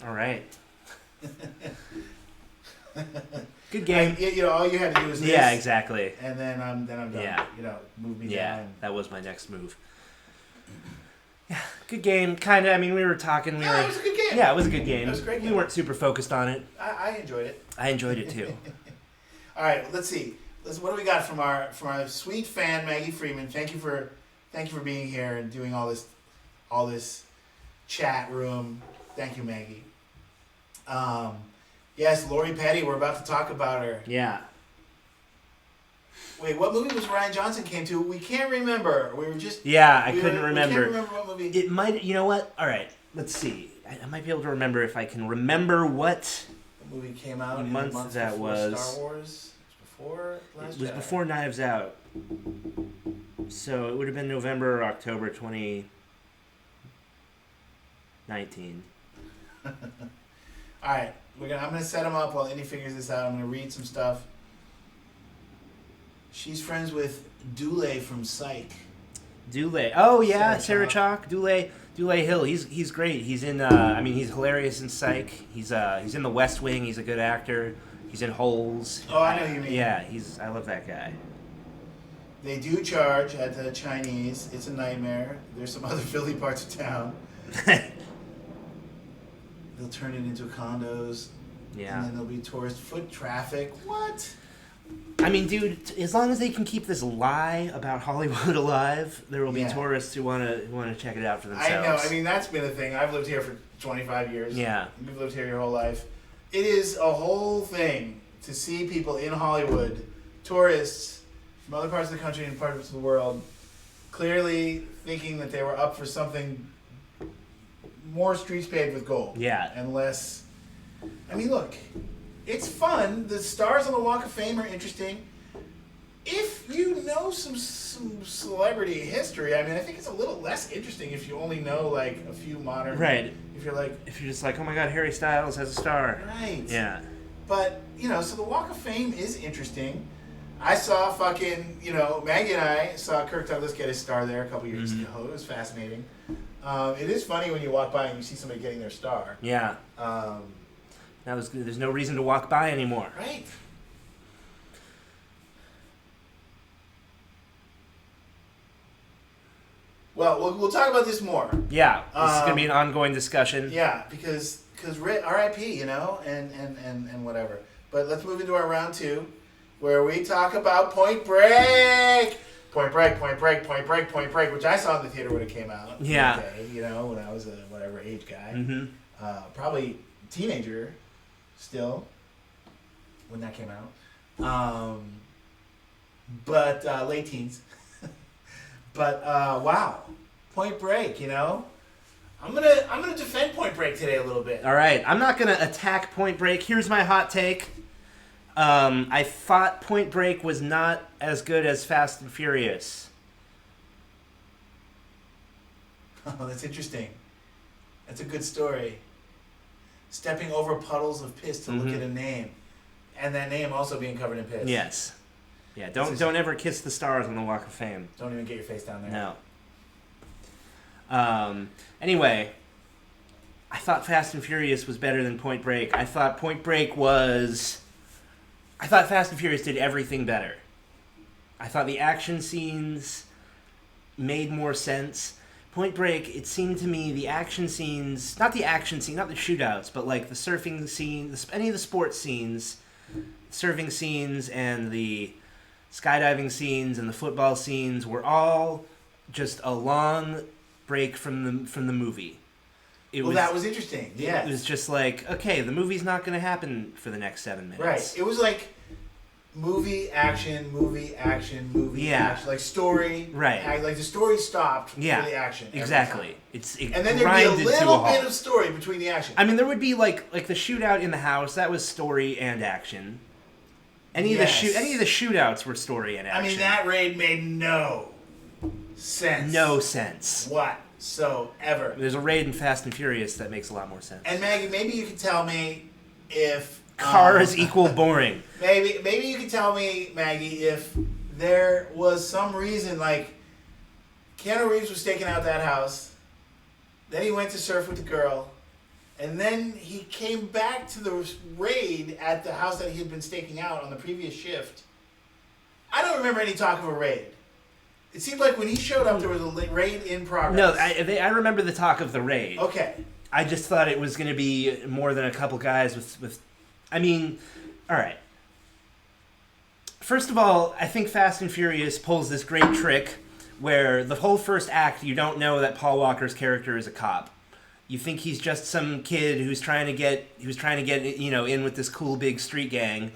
All right. Good game. All you had to do was this. Yeah, exactly. And then I'm done. Yeah. Move me down. Yeah, that was my next move. Yeah, good game. Kind of. I mean, we were talking. It was a good game. Yeah, it was a good game. It was a great game. We weren't super focused on it. I enjoyed it. I enjoyed it too. All right, let's see. What do we got from our sweet fan Maggie Freeman? Thank you for being here and doing all this chat room. Thank you, Maggie. Yes, Lori Petty. We're about to talk about her. Yeah. Wait, what movie was Rian Johnson came to? We can't remember. We were just... Yeah, I couldn't remember. We can't remember what movie. It might... You know what? All right, let's see. I might be able to remember if I can remember what... The movie came out in month that before was... Star Wars? Before Last It was Jedi. before Knives Out. So it would have been November or October 2019. All right, I'm gonna set them up while Indy figures this out. I'm gonna read some stuff. She's friends with Dule from Psych. Dule. Oh yeah, Sarah Sarah Chalk. Dule Hill. He's great. He's in. I mean, he's hilarious in Psych. He's in The West Wing. He's a good actor. He's in Holes. Oh, I know who you mean. Yeah, I love that guy. They do charge at the Chinese. It's a nightmare. There's some other Philly parts of town. They'll turn it into condos. Yeah. And then there'll be tourist foot traffic. What? I mean, dude, as long as they can keep this lie about Hollywood alive, there will be tourists who want to check it out for themselves. I know. I mean, that's been a thing. I've lived here for 25 years. Yeah. You've lived here your whole life. It is a whole thing to see people in Hollywood, tourists from other parts of the country and parts of the world, clearly thinking that they were up for something more streets paved with gold. Yeah. And less... I mean, look, it's fun. The stars on the Walk of Fame are interesting. If you know some celebrity history, I mean, I think it's a little less interesting if you only know, like, a few modern... Right. If you're just like, oh my god, Harry Styles has a star. Right. Yeah. But, so the Walk of Fame is interesting. I saw Maggie and I saw Kirk Douglas get his star there a couple years ago. It was fascinating. It is funny when you walk by and you see somebody getting their star. Yeah. Now there's no reason to walk by anymore. Right. Well, we'll talk about this more. Yeah, this is going to be an ongoing discussion. Yeah, because R.I.P., and whatever. But let's move into our round two, where we talk about Point Break. Point Break, which I saw in the theater when it came out. Yeah. Okay, when I was a whatever age guy. Mm-hmm. Probably teenager still when that came out. But late teens. But wow, Point Break. I'm gonna defend Point Break today a little bit. All right, I'm not gonna attack Point Break. Here's my hot take. I thought Point Break was not as good as Fast and Furious. Oh, that's interesting. That's a good story. Stepping over puddles of piss to look at a name, and that name also being covered in piss. Yes. Yeah. Don't ever kiss the stars on the Walk of Fame. Don't even get your face down there. No. Anyway, I thought Fast and Furious was better than Point Break. I thought Fast and Furious did everything better. I thought the action scenes made more sense. Point Break, it seemed to me the action scenes, not the shootouts, but like the surfing scene, any of the sports scenes, surfing scenes and the skydiving scenes and the football scenes were all just a long break from the movie. That was interesting. Yeah. It was just like, okay, the movie's not going to happen for the next 7 minutes. Right. It was like movie, action, action. Like story. Right. Like the story stopped for the action. Exactly. And then there'd be a little bit of story between the action. I mean, there would be like the shootout in the house. That was story and action. Any of the shootouts were story and action. I mean, that raid made no sense. No sense. Whatsoever. There's a raid in Fast and Furious that makes a lot more sense. And Maggie, maybe you can tell me if cars equal boring. Maybe you can tell me, Maggie, if there was some reason, like Keanu Reeves was staking out that house, then he went to surf with the girl, and then he came back to the raid at the house that he had been staking out on the previous shift. I don't remember any talk of a raid. It seemed like when he showed up, there was a raid in progress. No, I remember the talk of the raid. Okay. I just thought it was going to be more than a couple guys with... I mean, all right. First of all, I think Fast and Furious pulls this great trick where the whole first act, you don't know that Paul Walker's character is a cop. You think he's just some kid who's trying to get in with this cool big street gang.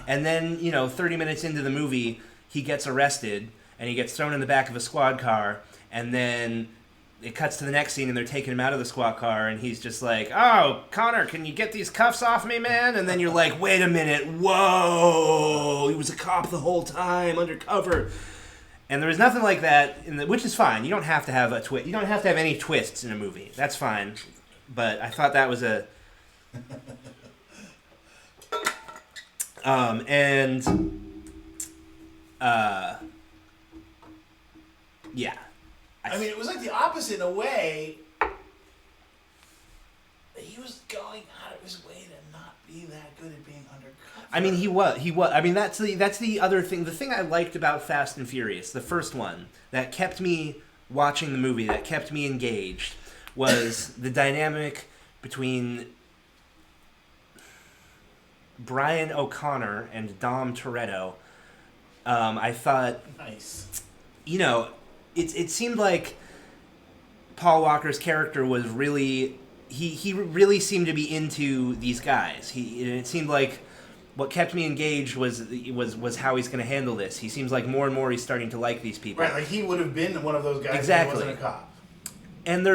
And then, 30 minutes into the movie, he gets arrested and he gets thrown in the back of a squad car, and then it cuts to the next scene and they're taking him out of the squad car and he's just like, "Oh, Connor, can you get these cuffs off me, man?" And then you're like, "Wait a minute, whoa, he was a cop the whole time, undercover." And there was nothing like that, which is fine. You don't have to have a twist. You don't have to have any twists in a movie. That's fine. But I thought that was And yeah. I mean, it was like the opposite in a way. He was going out of his way to not be that good at being undercover. I mean, he was. I mean, that's the other thing. The thing I liked about Fast and Furious, the first one, that kept me watching the movie, that kept me engaged, was the dynamic between Brian O'Connor and Dom Toretto. I thought, nice. You know, it seemed like Paul Walker's character was really. He really seemed to be into these guys. It seemed like what kept me engaged was how he's going to handle this. He seems like more and more he's starting to like these people. Right, like he would have been one of those guys exactly. if he wasn't a cop. And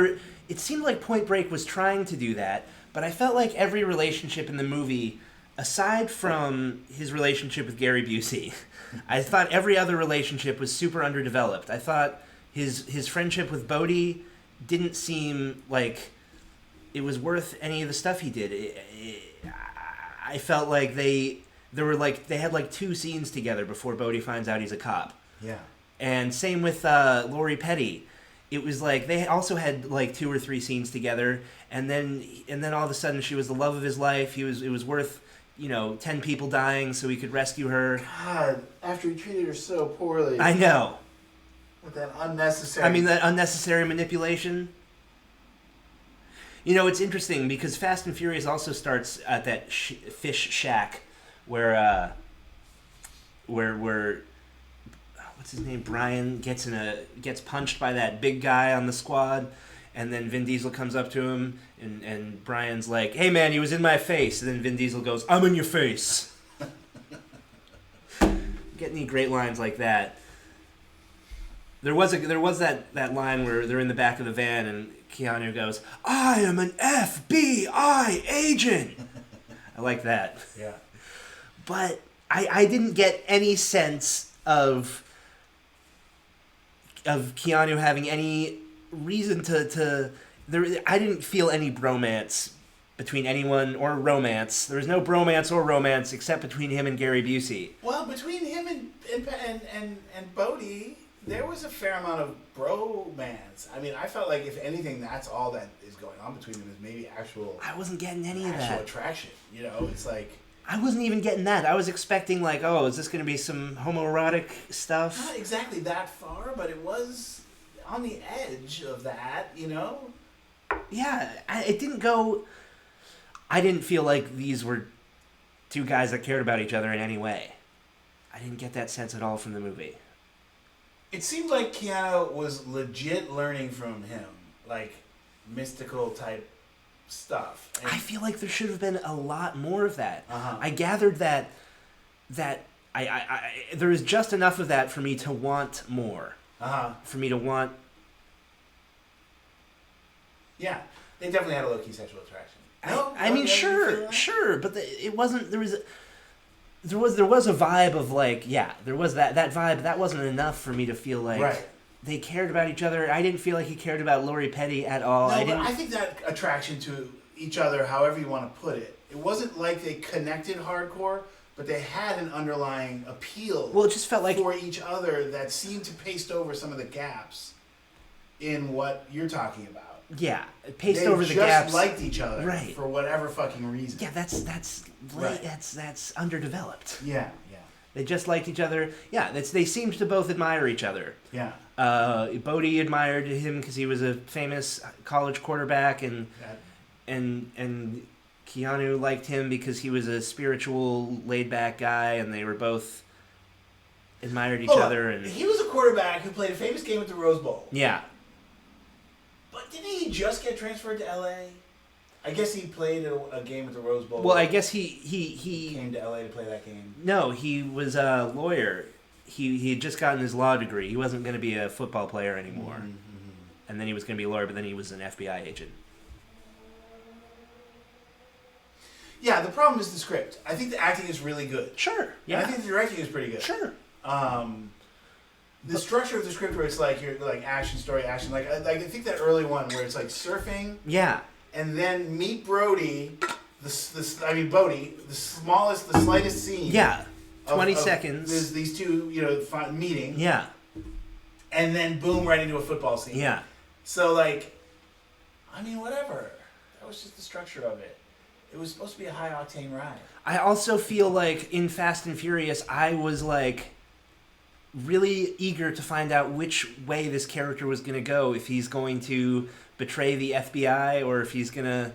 it seemed like Point Break was trying to do that, but I felt like every relationship in the movie, aside from his relationship with Gary Busey, I thought every other relationship was super underdeveloped. I thought his friendship with Bodhi didn't seem like it was worth any of the stuff he did. I felt like they had like 2 scenes together before Bodhi finds out he's a cop. Yeah. And same with Lori Petty. It was like they also had like 2 or 3 scenes together, and then all of a sudden she was the love of his life. It was worth 10 people dying so he could rescue her. God, after he treated her so poorly. I know. With that unnecessary. I mean, that unnecessary manipulation. It's interesting because Fast and Furious also starts at that fish shack where what's his name? Brian gets punched by that big guy on the squad, and then Vin Diesel comes up to him, and Brian's like, "Hey man, he was in my face," and then Vin Diesel goes, "I'm in your face." Get any great lines like that. There was that line where they're in the back of the van and Keanu goes, "I am an FBI agent." I like that. Yeah. But I didn't get any sense of Keanu having any reason to I didn't feel any bromance between anyone or romance. There was no bromance or romance except between him and Gary Busey. Well, between him and Bodhi, there was a fair amount of bromance. I mean, I felt like if anything, that's all that is going on between them is maybe actual. I wasn't getting any of that. Actual attraction. It's like. I wasn't even getting that. I was expecting like, oh, is this going to be some homoerotic stuff? Not exactly that far, but it was on the edge of that. Yeah, it didn't go. I didn't feel like these were 2 guys that cared about each other in any way. I didn't get that sense at all from the movie. It seemed like Keanu was legit learning from him, like mystical type stuff. And I feel like there should have been a lot more of that. Uh-huh. I gathered that I there is just enough of that for me to want more. Uh-huh. For me to want. Yeah, they definitely had a low-key sexual attraction. I mean, sure, but it wasn't. There was a vibe of like, yeah, there was that vibe. That wasn't enough for me to feel like they cared about each other. I didn't feel like he cared about Lori Petty at all. No, I think that attraction to each other, however you want to put it, it wasn't like they connected hardcore, but they had an underlying appeal. Well, it just felt like for each other that seemed to paste over some of the gaps in what you're talking about. Yeah, paste over the gaps. They just liked each other, right? For whatever fucking reason. Yeah, that's underdeveloped. Yeah. They just liked each other. Yeah, they seemed to both admire each other. Yeah. Bodhi admired him because he was a famous college quarterback, and Keanu liked him because he was a spiritual, laid-back guy, and they were both admired each other. And he was a quarterback who played a famous game at the Rose Bowl. Yeah. But didn't he just get transferred to L.A.? I guess he played a game at the Rose Bowl. Well, I guess he came to L.A. to play that game. No, he was a lawyer. He had just gotten his law degree. He wasn't going to be a football player anymore. Mm-hmm. And then he was going to be a lawyer, but then he was an FBI agent. Yeah, the problem is the script. I think the acting is really good. Sure. Yeah. And I think the directing is pretty good. Sure. The structure of the script where it's like you're like action, story, action. Like I think that early one where it's like surfing. Yeah. And then meet Brody, Bodhi, the slightest scene. Yeah, 20 of seconds. There's these two, meeting. Yeah. And then boom, right into a football scene. Yeah. So whatever. That was just the structure of it. It was supposed to be a high octane ride. I also feel like in Fast and Furious, I was like really eager to find out which way this character was going to go. If he's going to betray the FBI or if he's going to,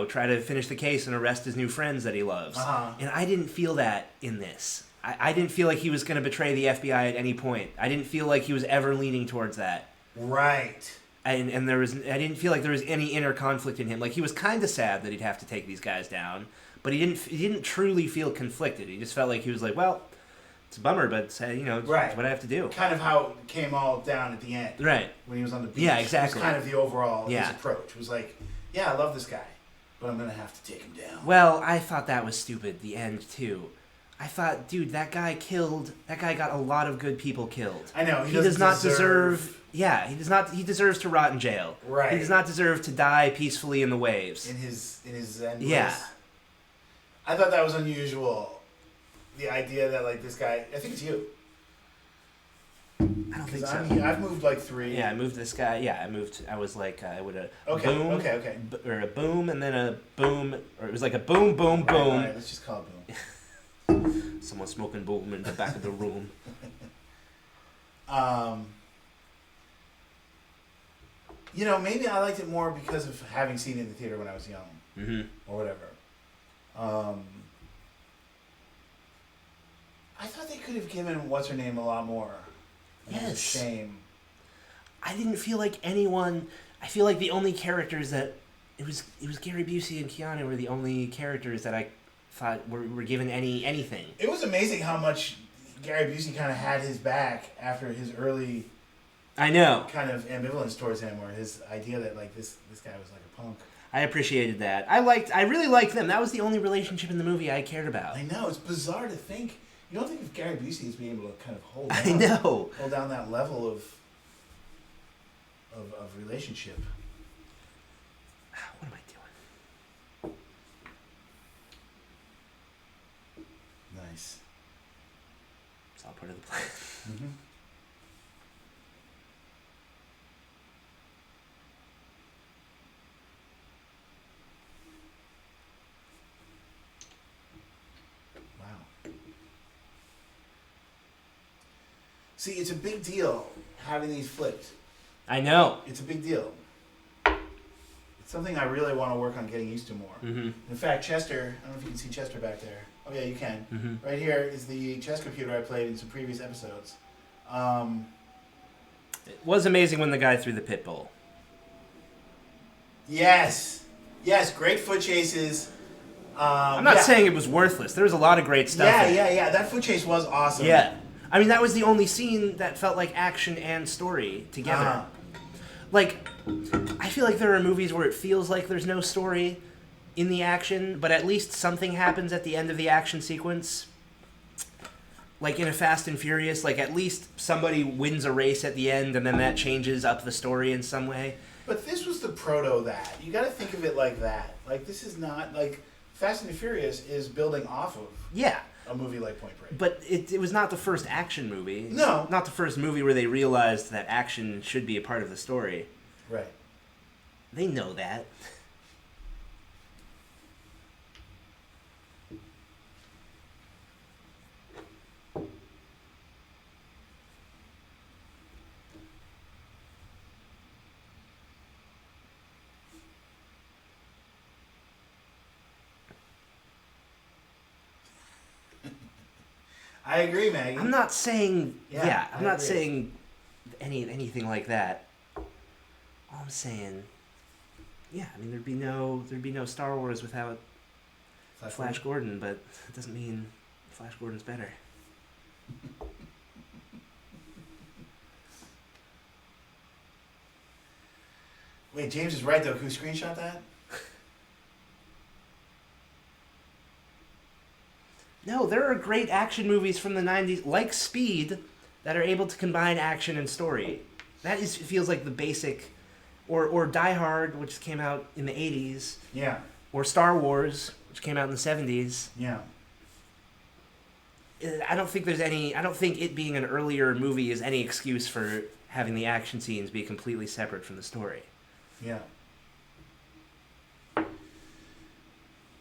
try to finish the case and arrest his new friends that he loves. Uh-huh. And I didn't feel that in this. I didn't feel like he was going to betray the FBI at any point. I didn't feel like he was ever leaning towards that. Right. I didn't feel like there was any inner conflict in him. Like, he was kind of sad that he'd have to take these guys down, but he didn't truly feel conflicted. He just felt like he was like, well, it's a bummer, but it's right. what I have to do. Kind of how it came all down at the end. Right. When he was on the beach. Yeah, exactly. It was kind of the overall his approach. It was like, yeah, I love this guy, but I'm going to have to take him down. Well, I thought that was stupid, the end, too. I thought, dude, that guy got a lot of good people killed. I know. He does not deserve... Yeah, he does not. He deserves to rot in jail. Right. He does not deserve to die peacefully in the waves. In his end. Yeah. I thought that was unusual. The idea that this guy, I think it's you. I don't think so. I've moved 3. Yeah, I moved this guy. Yeah, I was like, I would have boom. Okay. Or a boom and then a boom, or it was like a boom, boom, boom. All right, let's just call it boom. Someone smoking boom in the back of the room. Maybe I liked it more because of having seen it in the theater when I was young. Mm-hmm. Or whatever. I thought they could have given What's-Her-Name a lot more. Yes. It was a shame. I didn't feel like anyone... I feel like the only characters that... It was Gary Busey and Keanu were the only characters that I thought were given anything. It was amazing how much Gary Busey kind of had his back after his early... I know. Kind of ambivalence towards him, or his idea that this guy was like a punk. I appreciated that. I really liked them. That was the only relationship in the movie I cared about. I know, it's bizarre to think. You don't think of Gary Busey as being able to kind of hold down that level of relationship. What am I doing? Nice. It's all part of the plan. Mm-hmm. See, it's a big deal having these flipped. I know. It's a big deal. It's something I really want to work on getting used to more. Mm-hmm. In fact, Chester, I don't know if you can see Chester back there. Oh yeah, you can. Mm-hmm. Right here is the chess computer I played in some previous episodes. It was amazing when the guy threw the pit bull. Yes, great foot chases. I'm not saying it was worthless. There was a lot of great stuff. Yeah. That foot chase was awesome. Yeah. I mean, that was the only scene that felt like action and story together. Like, I feel like there are movies where it feels like there's no story in the action, but at least something happens at the end of the action sequence. Like in a Fast and Furious, like at least somebody wins a race at the end and then that changes up the story in some way. But this was the proto that. You got to think of it like that. Like, this is not, like, Fast and the Furious is building off of a movie like Point Break. But it was not the first action movie. No. Not the first movie where they realized that action should be a part of the story. Right. They know that. I agree, Maggie. I'm not saying I'm not agree. saying anything like that. All I'm saying, I mean there'd be no Star Wars without Flash Gordon, but it doesn't mean Flash Gordon's better. Wait, James is right though. Can we screenshot that? No, there are great action movies from the 90s, like Speed, that are able to combine action and story. That feels like the basic... Or Die Hard, which came out in the 80s. Yeah. or Star Wars, which came out in the 70s. Yeah. I don't think it being an earlier movie is any excuse for having the action scenes be completely separate from the story. Yeah.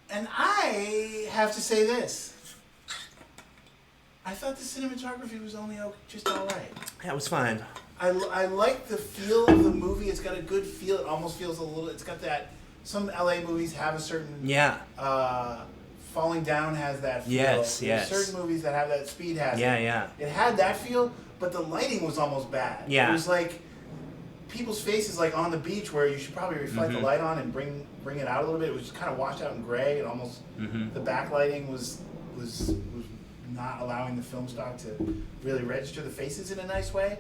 And I have to say this. I thought the cinematography was only just all right. That was fine. I like the feel of the movie. It's got a good feel. It almost feels a little... It's got that... Some LA movies have a certain... Yeah. Falling Down has that feel. Yes. There's certain movies that have that. Speed has it. Yeah. It had that feel, but the lighting was almost bad. Yeah. It was like people's faces like on the beach where you should probably reflect the light on and bring it out a little bit. It was just kind of washed out in gray and almost the backlighting was not allowing the film stock to really register the faces in a nice way.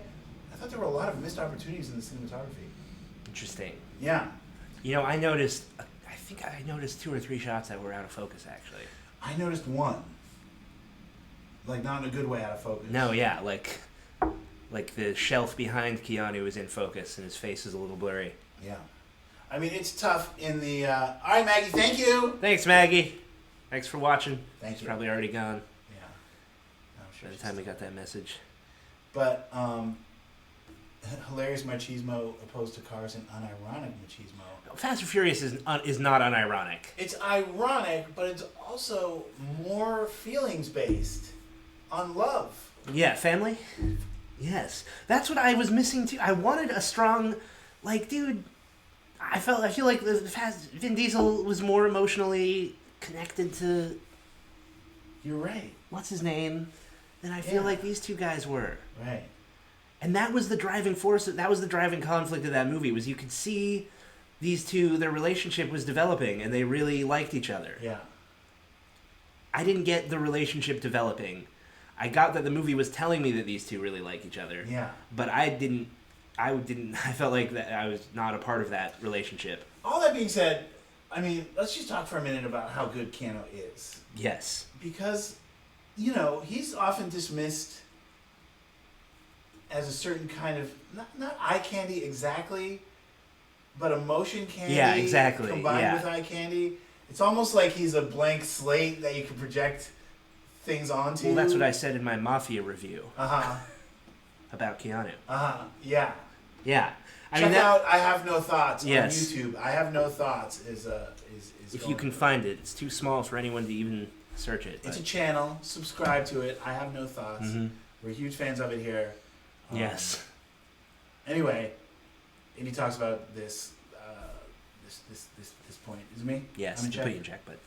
I thought there were a lot of missed opportunities in the cinematography. Interesting. Yeah. You know, I think I noticed 2 or 3 shots that were out of focus, actually. I noticed one. Like, not in a good way out of focus. No, yeah, like the shelf behind Keanu is in focus and his face is a little blurry. Yeah. I mean, it's tough in the... All right, Maggie, thank you! Thanks, Maggie. Thanks for watching. Thank She's you. probably already gone Yeah. I'm sure by the time we got that message. But, hilarious machismo opposed to Cars and unironic machismo. Fast and Furious is not unironic. It's ironic, but it's also more feelings-based on love. Yeah, family? Yes. That's what I was missing, too. I wanted a strong... Like, dude... I feel like Vin Diesel was more emotionally connected to... You're right. What's his name? Than I feel like these two guys were. Right. And that was the driving force. That was the driving conflict of that movie. Was you could see these two, their relationship was developing, and they really liked each other. Yeah. I didn't get the relationship developing. I got that the movie was telling me that these two really like each other. Yeah. But I didn't. I felt like that I was not a part of that relationship. All that being said, I mean, let's just talk for a minute about how good Keanu is. Yes. Because, you know, he's often dismissed as a certain kind of not eye candy exactly, but emotion candy. Yeah, exactly. Combined with eye candy. It's almost like he's a blank slate that you can project things onto. Well, that's what I said in my Mafia review. About Keanu. Yeah. Yeah. Check out I Have No Thoughts on Yes. YouTube. I Have No Thoughts is if you can find it. It's too small for anyone to even search it. It's a channel. Subscribe to it. I Have No Thoughts. We're huge fans of it here. Yes. Anyway, and he talks about this point. Is it me? Yes. I'm in To put you in check, but.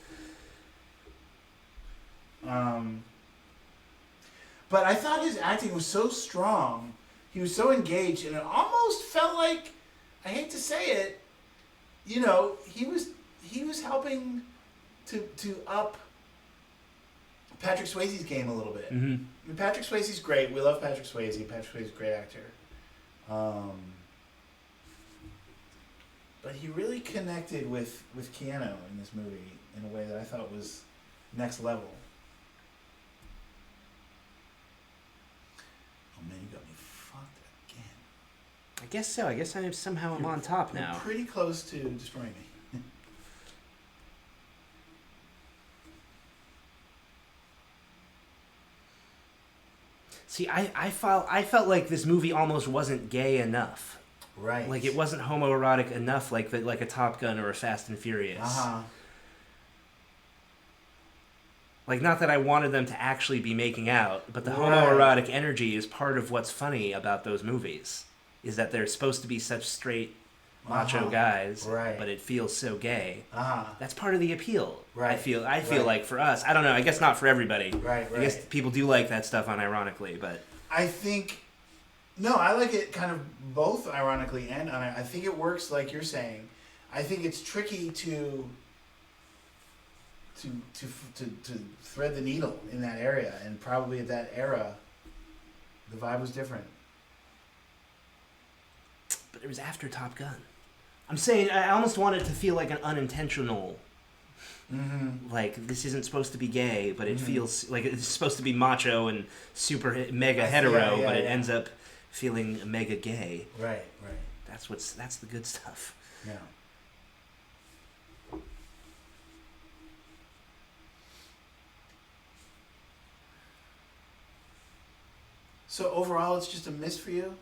But I thought his acting was so strong. He was so engaged, and it almost felt like, I hate to say it, you know, he was helping to up Patrick Swayze's game a little bit. I mean, Patrick Swayze's great. We love Patrick Swayze. Patrick Swayze's a great actor. But he really connected with Keanu in this movie in a way that I thought was next level. Oh man, you got me fucked again. I guess so. I guess I'm on top now. You're pretty close to destroying me. See, I felt like this movie almost wasn't gay enough. Right. Like it wasn't homoerotic enough, like a Top Gun or a Fast and Furious. Like, not that I wanted them to actually be making out, but the homoerotic energy is part of what's funny about those movies. Is that they're supposed to be such straight, macho guys, but it feels so gay. That's part of the appeal. I feel like for us, I don't know. I guess not for everybody. I guess people do like that stuff unironically, but I think I like it kind of both ironically and I think it works like you're saying. I think it's tricky to thread the needle in that area, and probably at that era, the vibe was different. But it was after Top Gun. I'm saying I almost want it to feel like an unintentional. Like this isn't supposed to be gay, but it feels like it's supposed to be macho and super mega hetero, but it ends up feeling mega gay. That's the good stuff. Yeah. So overall, it's just a miss for you?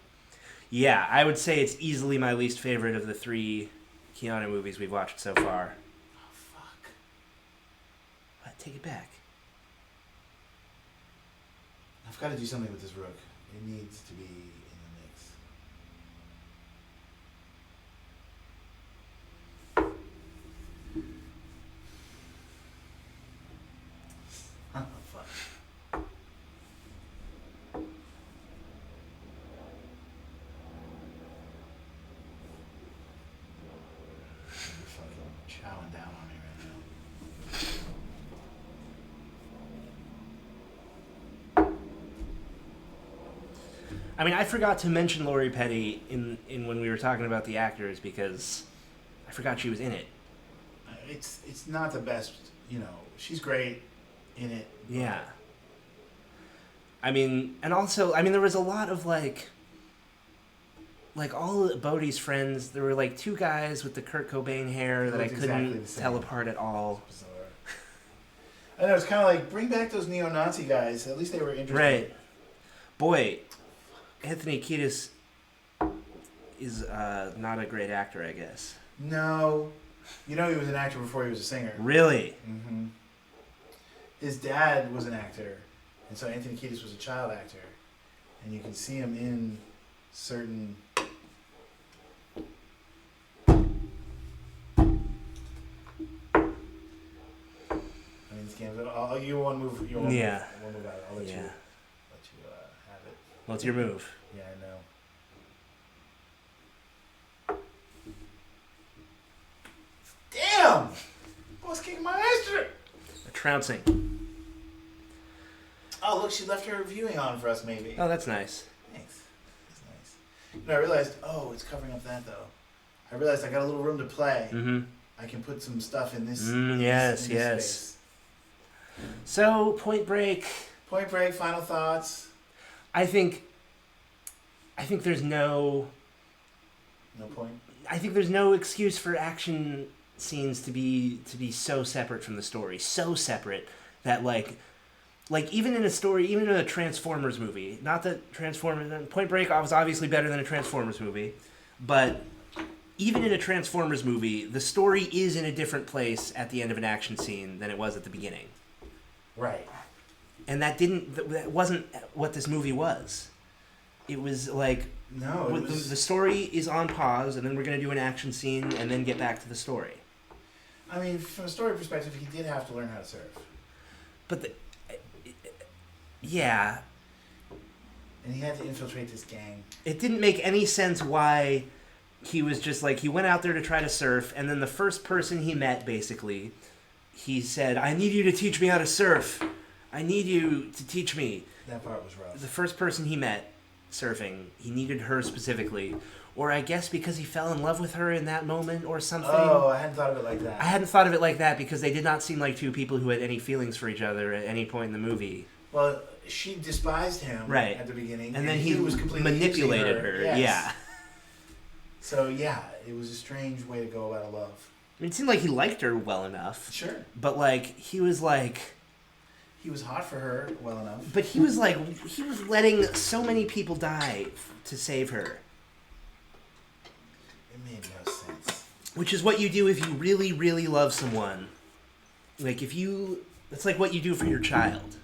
Yeah, I would say it's easily my least favorite of the 3 Keanu movies we've watched so far. Oh, fuck. What? Take it back. I've got to do something with this rook. It needs to be in the mix. Oh, fuck. You're fucking chowing down on me right now. I mean, I forgot to mention Lori Petty in when we were talking about the actors because I forgot she was in it. It's not the best, she's great in it. Yeah. I mean, and also, I mean, there was a lot of like all of Bodhi's friends, there were like 2 guys with the Kurt Cobain hair that I looked couldn't exactly the same. tell apart at all. Bizarre. I know, it's kind of like, bring back those neo-Nazi guys. At least they were interesting. Right. Boy, Anthony Kiedis is not a great actor, I guess. No. He was an actor before he was a singer. Really? Mm-hmm. His dad was an actor, and so Anthony Kiedis was a child actor. And you can see him in certain... these games. You want to move. Yeah. One move out. I'll let you have it. Well, it's your move. Yeah, I know. Damn! Boss kicking my ass today. A trouncing. Oh, look, she left her viewing on for us, maybe. Oh, that's nice. Thanks. That's nice. I realized, it's covering up that, though. I realized I got a little room to play. Mm-hmm. I can put some stuff in this. Yes. Space. So, Point Break. Point Break, final thoughts. I think there's no point. I think there's no excuse for action scenes to be so separate from the story, so separate that like even in a story, even in a Transformers movie, not that Transformers Point Break was obviously better than a Transformers movie, but even in a Transformers movie, the story is in a different place at the end of an action scene than it was at the beginning. Right. And that wasn't what this movie was. It was like, no, the story is on pause, and then we're going to do an action scene, and then get back to the story. I mean, from a story perspective, he did have to learn how to surf. But yeah. And he had to infiltrate this gang. It didn't make any sense why he was just like, he went out there to try to surf, and then the first person he met, basically, he said, I need you to teach me how to surf. I need you to teach me. That part was rough. The first person he met surfing, he needed her specifically. Or I guess because he fell in love with her in that moment or something. Oh, I hadn't thought of it like that. I hadn't thought of it like that because they did not seem like 2 people who had any feelings for each other at any point in the movie. Well, she despised him at the beginning. And then he was completely manipulated her. Yes. Yeah. So, yeah, it was a strange way to go about a love. I mean, it seemed like he liked her well enough. Sure. But, like, he was like... He was hot for her well enough. But he was like, he was letting so many people die to save her. It made no sense. Which is what you do if you really, really love someone. Like, it's like what you do for your child.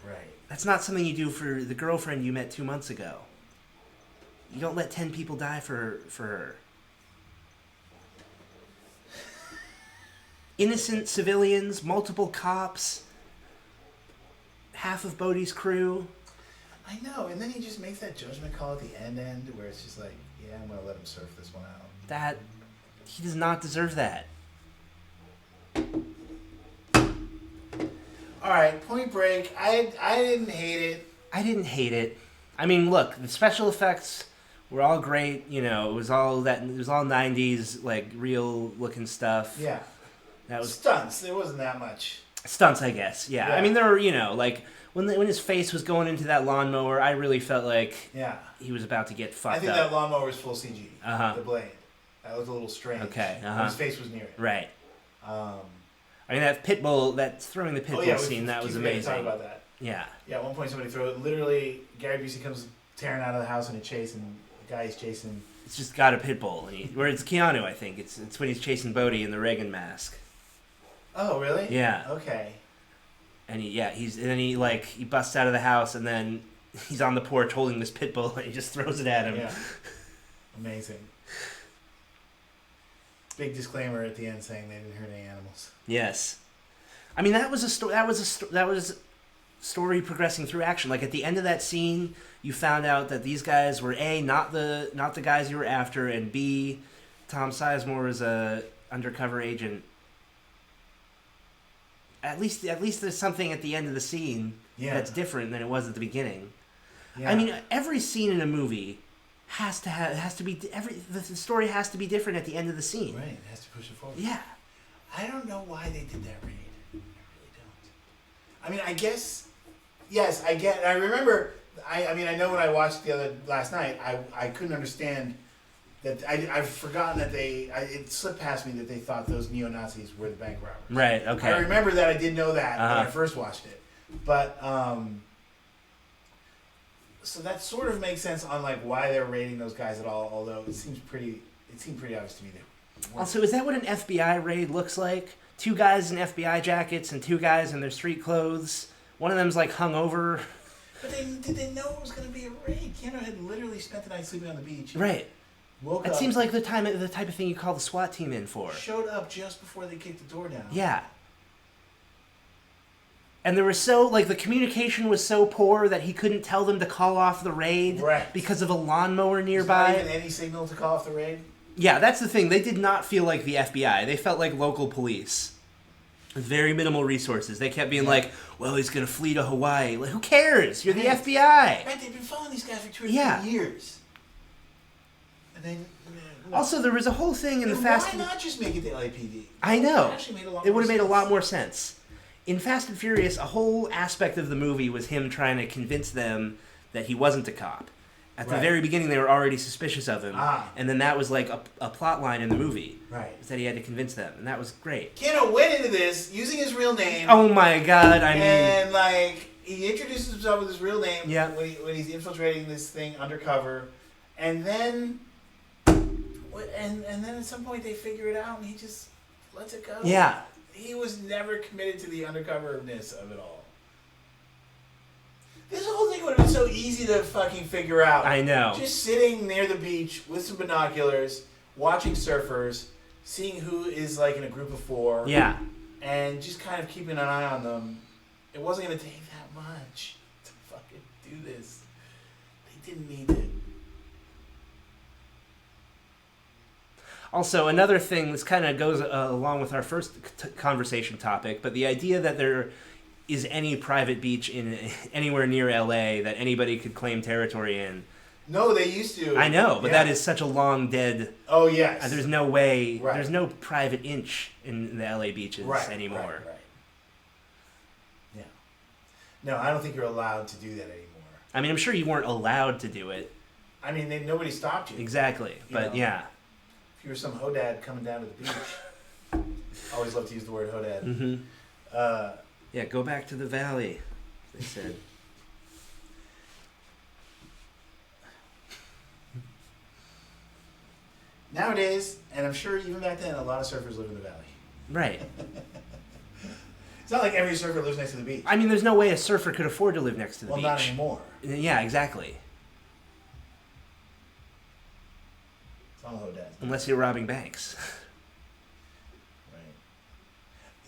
Right. That's not something you do for the girlfriend you met 2 months ago. You don't let 10 people die for her. Innocent civilians, multiple cops, half of Bodhi's crew. I know, and then he just makes that judgment call at the end where it's just like, yeah, I'm going to let him surf this one out. He does not deserve that. Alright, Point Break. I didn't hate it. I didn't hate it. I mean, look, the special effects were all great. You know, it was all 90s, like, real looking stuff. Yeah. That was stunts. There wasn't that much. Stunts, I guess. Yeah. I mean, there were, like, when his face was going into that lawnmower, I really felt like he was about to get fucked up. I think that lawnmower was full CG. Uh-huh. The blade. That looked a little strange. Okay. Uh-huh. His face was near it. Right. I mean, that throwing the pit bull scene, that was amazing. Talk about that. Yeah. Yeah, at one point somebody literally, Gary Busey comes tearing out of the house in a chase, and the guy he's chasing... It's just got a pit bull. Or it's Keanu, I think. It's when he's chasing Bodhi in the Reagan mask. Oh, really? Yeah. Okay. And he busts out of the house, and then he's on the porch holding this pit bull, and he just throws it at him. Yeah. Amazing. Big disclaimer at the end saying they didn't hurt any animals. Yes. I mean, that was story progressing through action. Like at the end of that scene, you found out that these guys were A, not the guys you were after, and B, Tom Sizemore is a undercover agent. At least there's something at the end of the scene that's different than it was at the beginning. Yeah. I mean, every scene in a movie the story has to be different at the end of the scene. Right, it has to push it forward. Yeah. I don't know why they did that raid. I really don't. I mean, I guess, yes, I get, I remember, I mean, I know when I watched last night, I couldn't understand that, I've forgotten that it slipped past me that they thought those neo-Nazis were the bank robbers. Right, okay. I remember that I did know that when I first watched it. But, so that sort of makes sense on like why they're raiding those guys at all, although it seemed pretty obvious to me. Also, is that what an FBI raid looks like? 2 guys in FBI jackets and 2 guys in their street clothes. One of them's like hungover. But did they know it was going to be a raid? Keanu had literally spent the night sleeping on the beach. Right. Woke up. It seems like the type of thing you call the SWAT team in for. Showed up just before they kicked the door down. Yeah. And there was the communication was so poor that he couldn't tell them to call off the raid because of a lawnmower nearby. There's not even any signal to call off the raid? Yeah, that's the thing. They did not feel like the FBI. They felt like local police. With very minimal resources. They kept being like, well, he's going to flee to Hawaii. Like, who cares? You're the FBI. Right, they've been following these guys for 2 or 3 years. And then... Also, there was a whole thing in the Why not just make it the LAPD? I know. It would have made a lot more sense. In Fast and Furious, a whole aspect of the movie was him trying to convince them that he wasn't a cop. At the very beginning, they were already suspicious of him. And then that was like a plot line in the movie. Right. That he had to convince them. And that was great. Keanu went into this using his real name. Oh my god, And like, he introduces himself with his real name when he's infiltrating this thing undercover. And then... And then at some point they figure it out and he just lets it go. Yeah. He was never committed to the undercoverness of it all. This whole thing would have been so easy to fucking figure out. I know. Just sitting near the beach with some binoculars, watching surfers, seeing who is like in a group of 4. Yeah. And just kind of keeping an eye on them. It wasn't going to take that much to fucking do this. They didn't need it. Also, another thing, this kind of goes along with our first conversation topic, but the idea that there is any private beach in anywhere near LA that anybody could claim territory in. No, they used to. I know, but that is such a long dead... Oh, yes. There's no way, there's no private inch in the LA beaches anymore. Right. Yeah. No, I don't think you're allowed to do that anymore. I mean, I'm sure you weren't allowed to do it. I mean, nobody stopped you. Exactly, but yeah. If you were some hodad coming down to the beach, I always love to use the word hodad. Mm-hmm. Yeah, go back to the valley, they said. Nowadays, and I'm sure even back then, a lot of surfers live in the valley. Right. It's not like every surfer lives next to the beach. I mean, there's no way a surfer could afford to live next to the beach. Well, not anymore. Yeah, exactly. It's all hodad. Unless you're robbing banks. Right.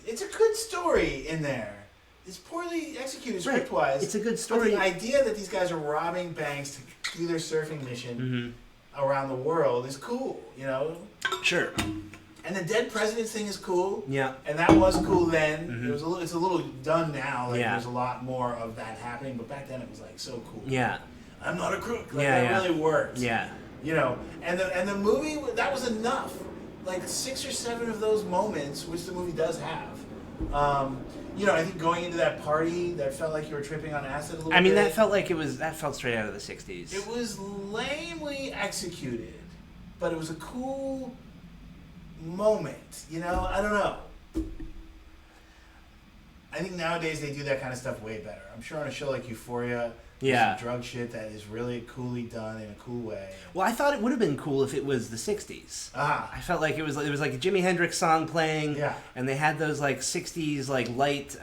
It's a good story in there. It's poorly executed script-wise. It's a good story. But the idea that these guys are robbing banks to do their surfing mission around the world is cool, you know? Sure. And the dead presidents thing is cool. Yeah. And that was cool then. Mm-hmm. It's a little done now. Like there's a lot more of that happening. But back then it was like so cool. Yeah. I'm not a crook. Like that really worked. Yeah. You know, and the movie, that was enough. Like 6 or 7 of those moments, which the movie does have. You know, I think going into that party, that felt like you were tripping on acid a little bit. I mean, that felt straight out of the 60s. It was lamely executed, but it was a cool moment, you know? I don't know. I think nowadays they do that kind of stuff way better. I'm sure on a show like Euphoria, Yeah. there's some drug shit that is really coolly done in a cool way. Well, I thought it would have been cool if it was the 60s. I felt like it was like a Jimi Hendrix song playing, and they had those like 60s like light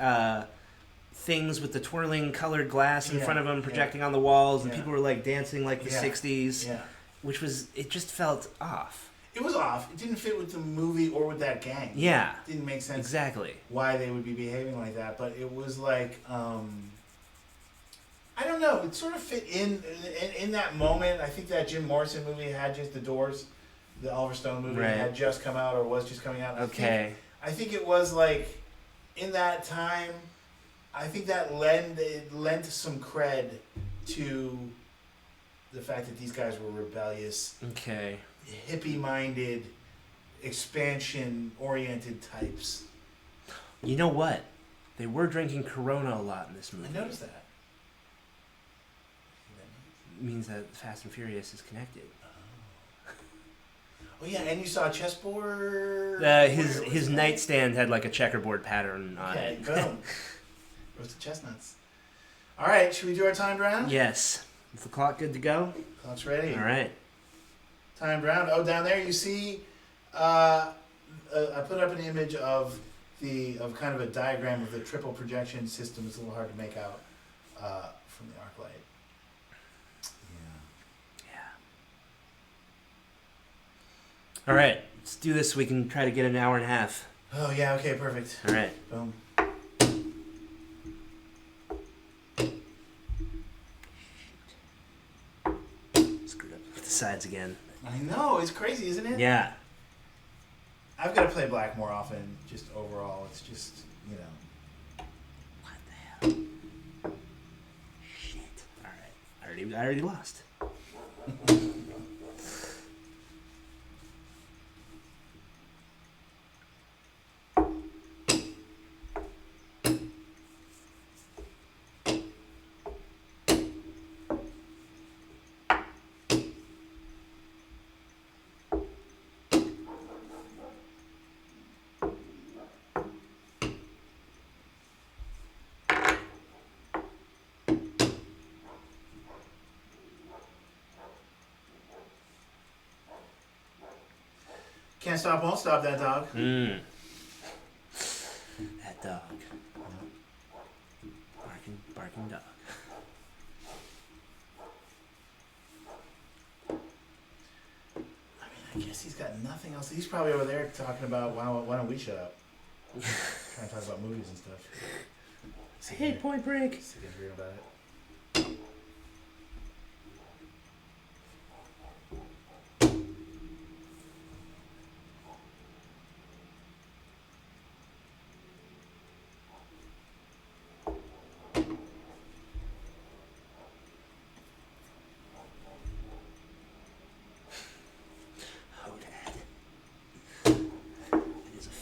things with the twirling colored glass in front of them projecting on the walls, and people were like dancing like the 60s, which was, it just felt off. It was off. It didn't fit with the movie or with that gang. Yeah. It didn't make sense exactly why they would be behaving like that, but it was like, I don't know, it sort of fit in that moment. I think that Jim Morrison movie had just The Doors, the Oliver Stone movie had just come out or was just coming out. Okay. I think it was like, in that time, I think that lent some cred to the fact that these guys were rebellious, hippie-minded, expansion-oriented types. You know what? They were drinking Corona a lot in this movie. I noticed that. It means that Fast and Furious is connected. Oh yeah, and you saw a chessboard. His nightstand had like a checkerboard pattern on it. Boom. Roasted chestnuts. All right, should we do our timed round? Yes. Is the clock good to go? Clock's ready. All right. Timed round. Oh, down there you see. I put up an image of kind of a diagram of the triple projection system. It's a little hard to make out from the Arclight. Yeah. All right. Let's do this so we can try to get an hour and a half. Oh yeah. Okay. Perfect. All right. Boom. Sides again. I know, it's crazy, isn't it? Yeah. I've got to play black more often, just overall. It's just, you know. What the hell? Shit. Alright. I already lost. Can't stop, won't stop that dog. That dog. Barking dog. I guess he's got nothing else. He's probably over there talking about why don't we shut up? Trying to talk about movies and stuff. I hate Point Break. Sick of hearing about it.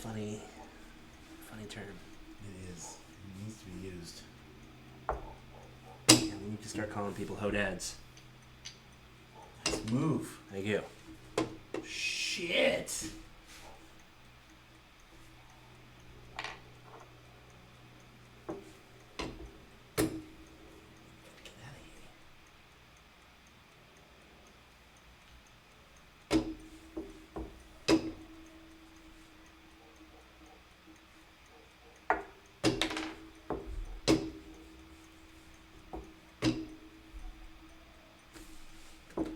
Funny term. It is. It needs to be used. Yeah, we need to start calling people hodads. Nice move. Thank you. Shit.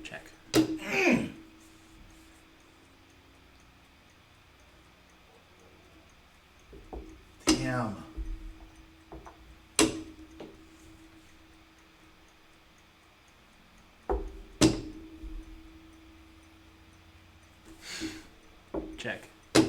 Check. Damn. Check. Is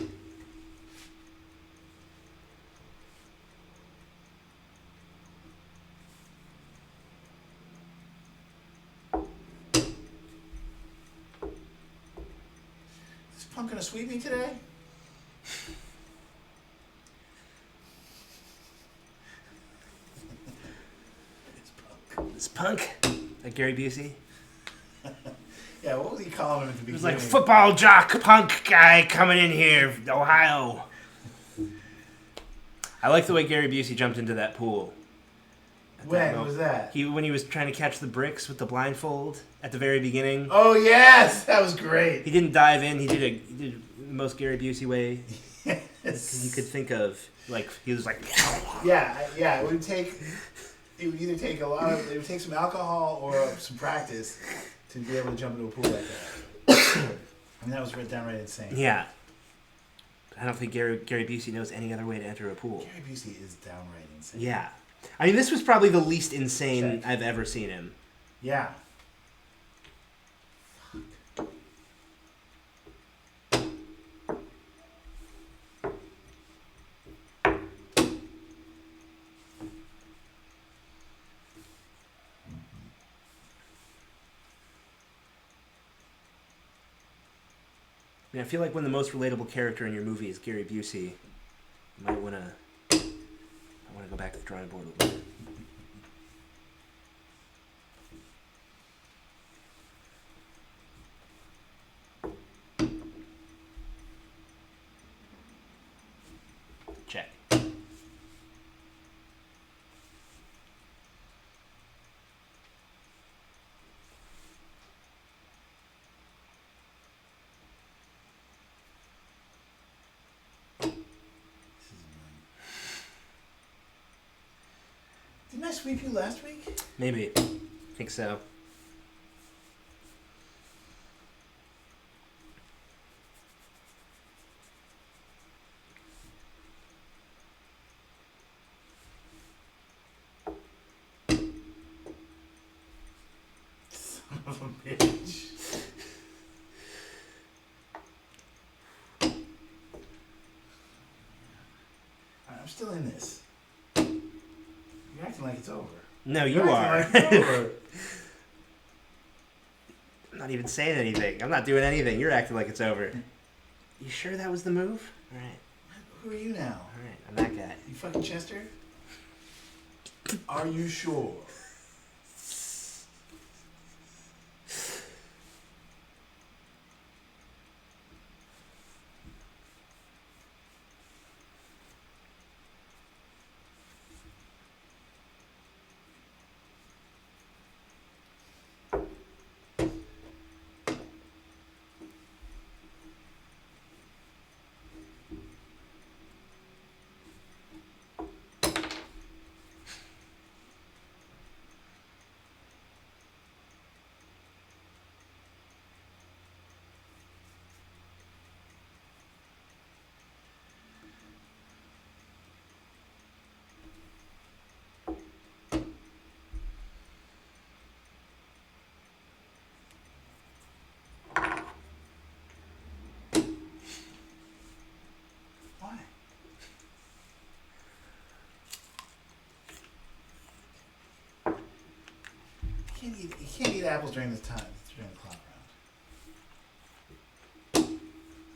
this punk gonna sweep me today? This punk? Like Gary Busey? Yeah, what was he calling him at the beginning? It was like football jock punk guy coming in here, Ohio. I like the way Gary Busey jumped into that pool. When was that? When he was trying to catch the bricks with the blindfold at the very beginning. Oh yes, that was great. He didn't dive in. He did the most Gary Busey way you could think of. Like he was like. Yeah. It would either take it would take some alcohol or some practice to be able to jump into a pool like that. I mean, that was downright insane. Yeah. I don't think Gary Busey knows any other way to enter a pool. Gary Busey is downright insane. Yeah. I mean, this was probably the least insane I've ever seen him. Yeah. I feel like when the most relatable character in your movie is Gary Busey, you might want to go back to the drawing board a little bit. Check. Didn't I sweep you last week? Maybe. I think so. Son of a bitch. I'm still in this. You're acting like it's over. No, you are. Like it's over. I'm not even saying anything. I'm not doing anything. You're acting like it's over. You sure that was the move? All right. Who are you now? All right. I'm that guy. You fucking Chester? Are you sure? Why? You can't eat apples during this time. During the clock round.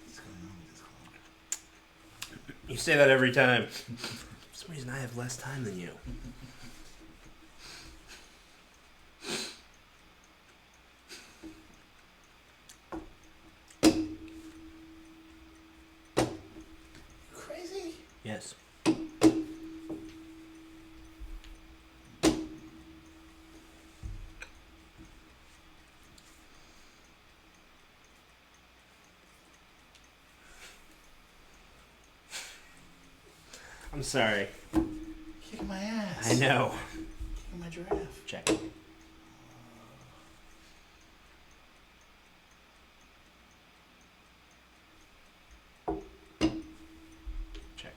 What's going on with this clock? You say that every time. For some reason, I have less time than you. Crazy? Yes. I'm sorry. Kicking my ass. I know. Kicking my giraffe. Check. Check.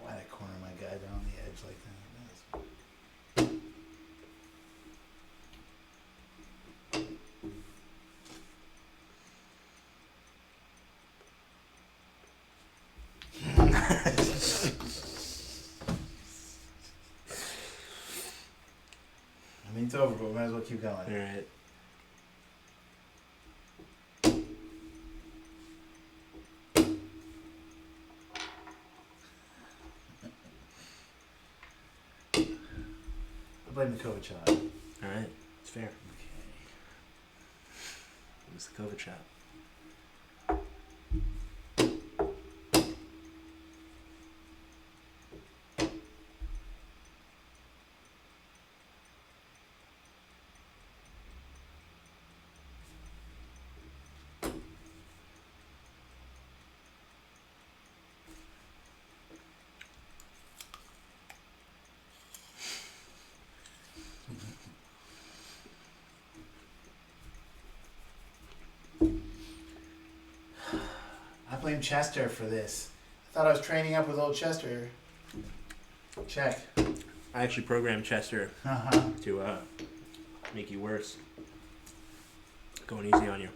Why did I corner my guy down the edge like that? I mean, it's over, but we might as well keep going. All right. the COVID shot. All right, it's fair. Okay. It was the COVID shot. I blame Chester for this. I thought I was training up with old Chester. Check. I actually programmed Chester Uh-huh. to make you worse. Going easy on you.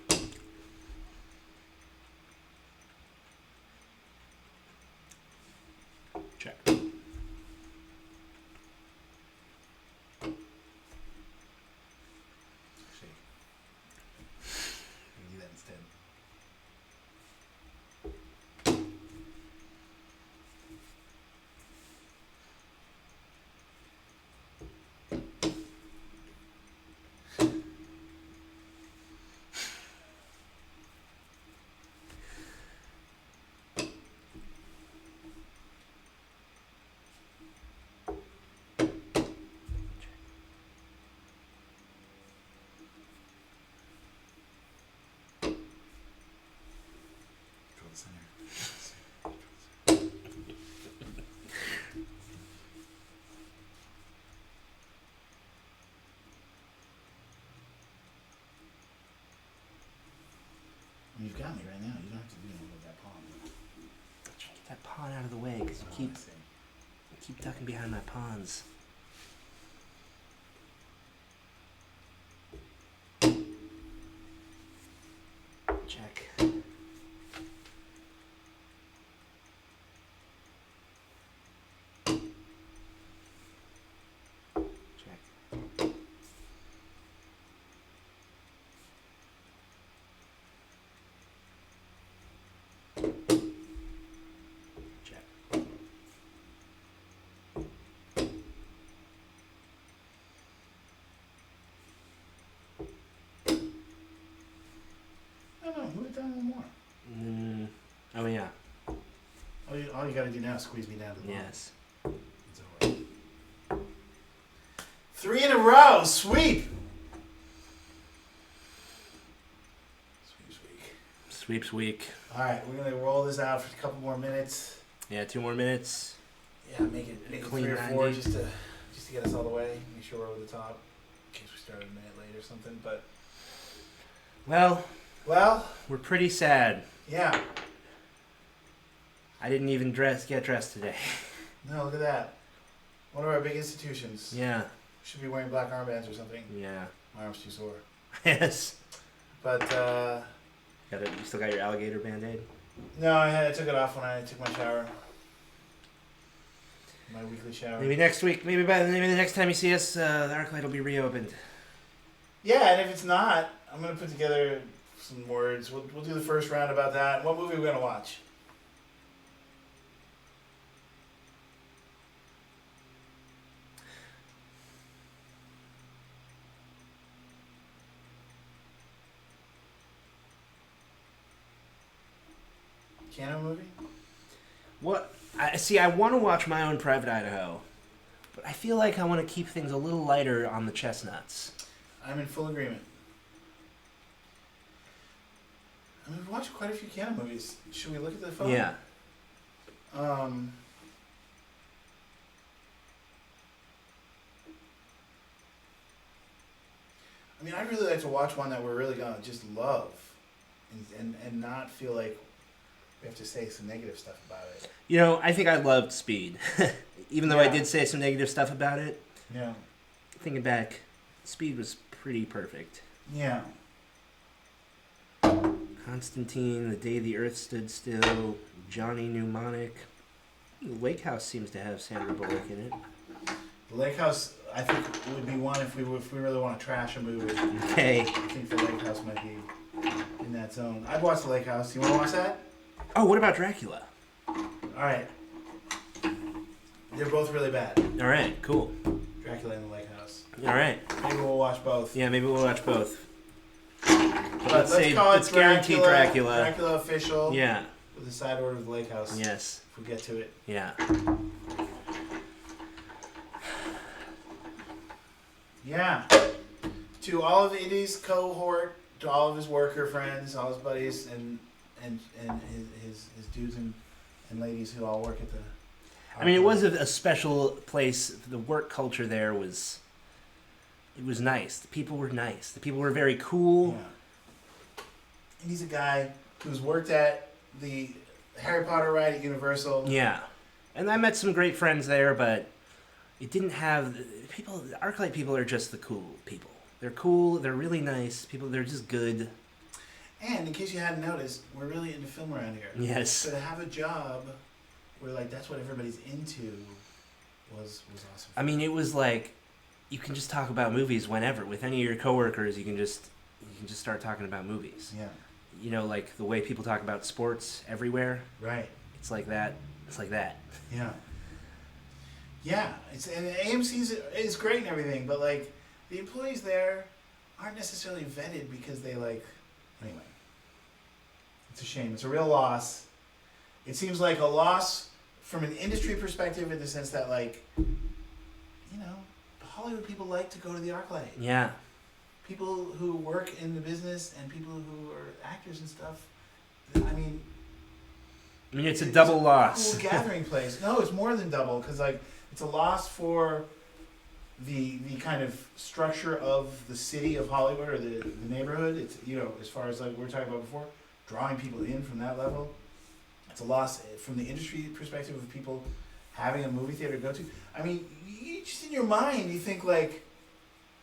Check. Do that instead. Control the center. You've got me right now. You don't have to do anything with that pawn. Get that pawn out of the way, because you keep ducking behind my pawns. Check. Check. Check. No, move it down a little more. Oh, yeah. All you gotta do now is squeeze me down to the bottom. Yes. It's all right. 3 in a row! Sweep! Sweeps week. Sweeps week. Alright, we're gonna roll this out for a couple more minutes. Yeah, 2 more minutes. Yeah, make it Clean 3 or 4 90. just to get us all the way. Make sure we're over the top. In case we started a minute late or something, but Well, well, we're pretty sad. yeah. I didn't even get dressed today. No, look at that. One of our big institutions. Yeah. Should be wearing black armbands or something. Yeah. My arm's too sore. Yes. But You still got your alligator band-aid? no, I took it off when I took my shower. My weekly shower. Maybe next week, maybe the next time you see us, the Arclight will be reopened. Yeah, and if it's not, I'm gonna put together some words. We'll do the first round about that. What movie are we gonna watch? Keanu movie? What? I want to watch My Own Private Idaho, but I feel like I want to keep things a little lighter on the chestnuts. I'm in full agreement. I mean, we've watched quite a few Keanu movies. Should we look at the phone? Yeah. I mean, I'd really like to watch one that we're really gonna just love, and not feel like we have to say some negative stuff about it. You know, I think I loved Speed. Even though I Yeah. did say some negative stuff about it, Yeah. thinking back, Speed was pretty perfect. Yeah. Constantine, The Day the Earth Stood Still, Johnny Mnemonic. The Lake House seems to have Sandra Bullock in it. The Lake House, I think, would be one if we really want to trash a movie. Okay. I think the Lake House might be in that zone. I'd watch the Lake House. You want to watch that? Oh, what about Dracula? All right. They're both really bad. All right, cool. Dracula in the Lake House. All right. Maybe we'll watch both. Yeah, maybe we'll watch both. But let's say call it let's guarantee Dracula. Dracula official. Yeah. With a side order of the Lake House. Yes. If we get to it. Yeah. Yeah. To all of Eddie's cohort, to all of his worker friends, all his buddies, and his dudes and ladies who all work at the... I mean, it was a special place. The work culture there was... It was nice. The people were nice. The people were very cool. Yeah. And he's a guy who's worked at the Harry Potter ride at Universal. Yeah. And I met some great friends there, but it didn't have... People, Arclight people are just the cool people. They're cool. They're really nice. People, they're just good. And in case you hadn't noticed, we're really into film around here. Yes. So to have a job where, like, that's what everybody's into was awesome. I mean, it was like... You can just talk about movies whenever. With any of your coworkers, you can just start talking about movies. Yeah. You know, like the way people talk about sports everywhere. Right. It's like that. It's like that. Yeah. Yeah. And AMC is great and everything, but like the employees there aren't necessarily vetted because they like. Anyway. It's a shame. It's a real loss. It seems like a loss from an industry perspective in the sense that like, you know, Hollywood people like to go to the Arclight. Yeah. People who work in the business and people who are actors and stuff. I mean, it's a double loss. Cool gathering place. No, it's more than double because like it's a loss for the kind of structure of the city of Hollywood or the neighborhood. It's, you know, as far as like we were talking about before, drawing people in from that level. It's a loss from the industry perspective of people having a movie theater to go to. I mean, you just in your mind, you think like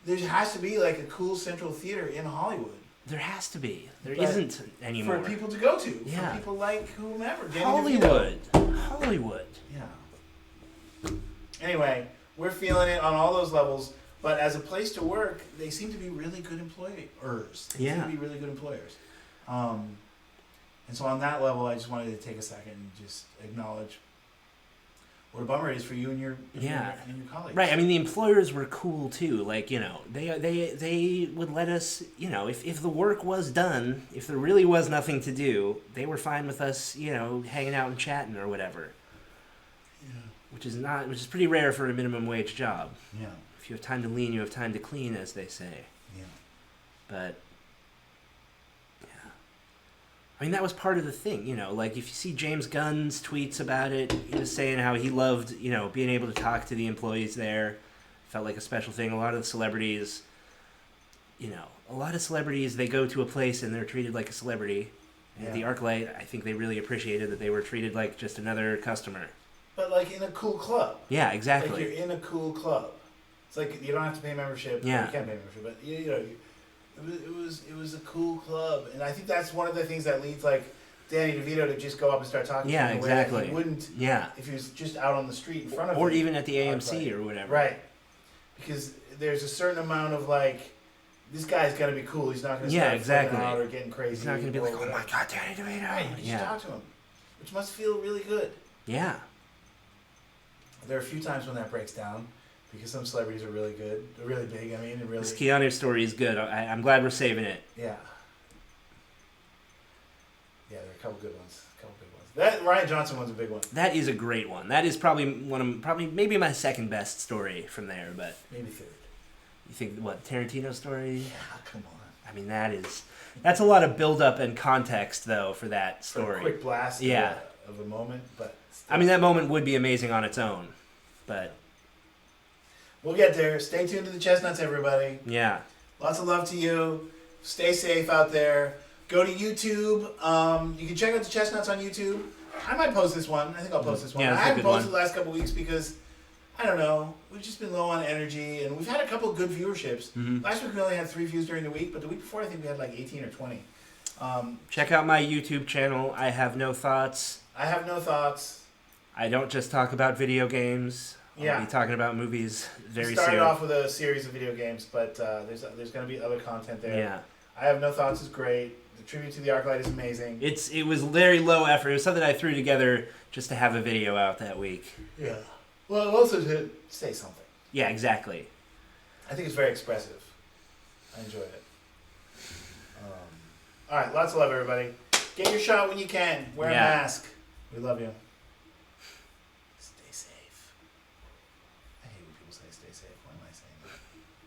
there has to be like a cool central theater in Hollywood. There has to be. There But isn't anymore. for people to go to. Yeah. For people like whomever. Danny Hollywood. DeVito. Hollywood. Yeah. Anyway, we're feeling it on all those levels. But as a place to work, they seem to be really good employers. They seem to be really good employers. And so on that level, I just wanted to take a second and just acknowledge what a bummer it is for you and your colleagues. Right. I mean, the employers were cool too. Like, you know, they would let us, you know, if the work was done, if there really was nothing to do, they were fine with us, you know, hanging out and chatting or whatever. Yeah. Which is pretty rare for a minimum wage job. Yeah. If you have time to lean, you have time to clean, as they say. Yeah. But yeah, I mean, that was part of the thing, you know, like if you see James Gunn's tweets about it, he was saying how he loved, you know, being able to talk to the employees there. Felt like a special thing. A lot of the celebrities, you know, they go to a place and they're treated like a celebrity. And at the Arclight, I think they really appreciated that they were treated like just another customer. But like in a cool club. Yeah, exactly. Like you're in a cool club. It's like you don't have to pay membership. Yeah. You can pay membership, but you know, it was a cool club, and I think that's one of the things that leads like Danny DeVito to just go up and start talking. Yeah, to him exactly. He wouldn't. Yeah. If he was just out on the street in front of or him, even at the AMC or whatever. Right. Because there's a certain amount of like, this guy's gonna be cool. He's not gonna start flipping out or getting crazy. He's not gonna be like, oh my God, Danny DeVito. Right. You just talk to him, which must feel really good. Yeah. There are a few times when that breaks down. Because some celebrities are really good. They're really big, I mean. Really... This Keanu story is good. I'm glad we're saving it. Yeah. Yeah, there are a couple good ones. That Rian Johnson one's a big one. That is a great one. That is probably maybe my second best story from there, but... Maybe third. You think, what, Tarantino story? Yeah, come on. I mean, that's a lot of build-up and context, though, for that story. For a quick blast of a moment, but... Still. I mean, that moment would be amazing on its own, but... We'll get there. Stay tuned to the Chessnuts, everybody. Yeah. Lots of love to you. Stay safe out there. Go to YouTube. You can check out the Chessnuts on YouTube. I might post this one. I think I'll post this one. Yeah, I haven't posted the last couple weeks because, I don't know, we've just been low on energy, and we've had a couple of good viewerships. Mm-hmm. Last week we only had 3 views during the week, but the week before I think we had like 18 or 20. Check out my YouTube channel. I have no thoughts. I have no thoughts. I don't just talk about video games. I'll be talking about movies very soon. We started off with a series of video games, but there's going to be other content there. Yeah. I Have No Thoughts is great. The tribute to the Arclight is amazing. It was very low effort. It was something I threw together just to have a video out that week. Yeah. Well, also to say something. Yeah, exactly. I think it's very expressive. I enjoy it. All right, lots of love, everybody. Get your shot when you can. Wear a mask. We love you.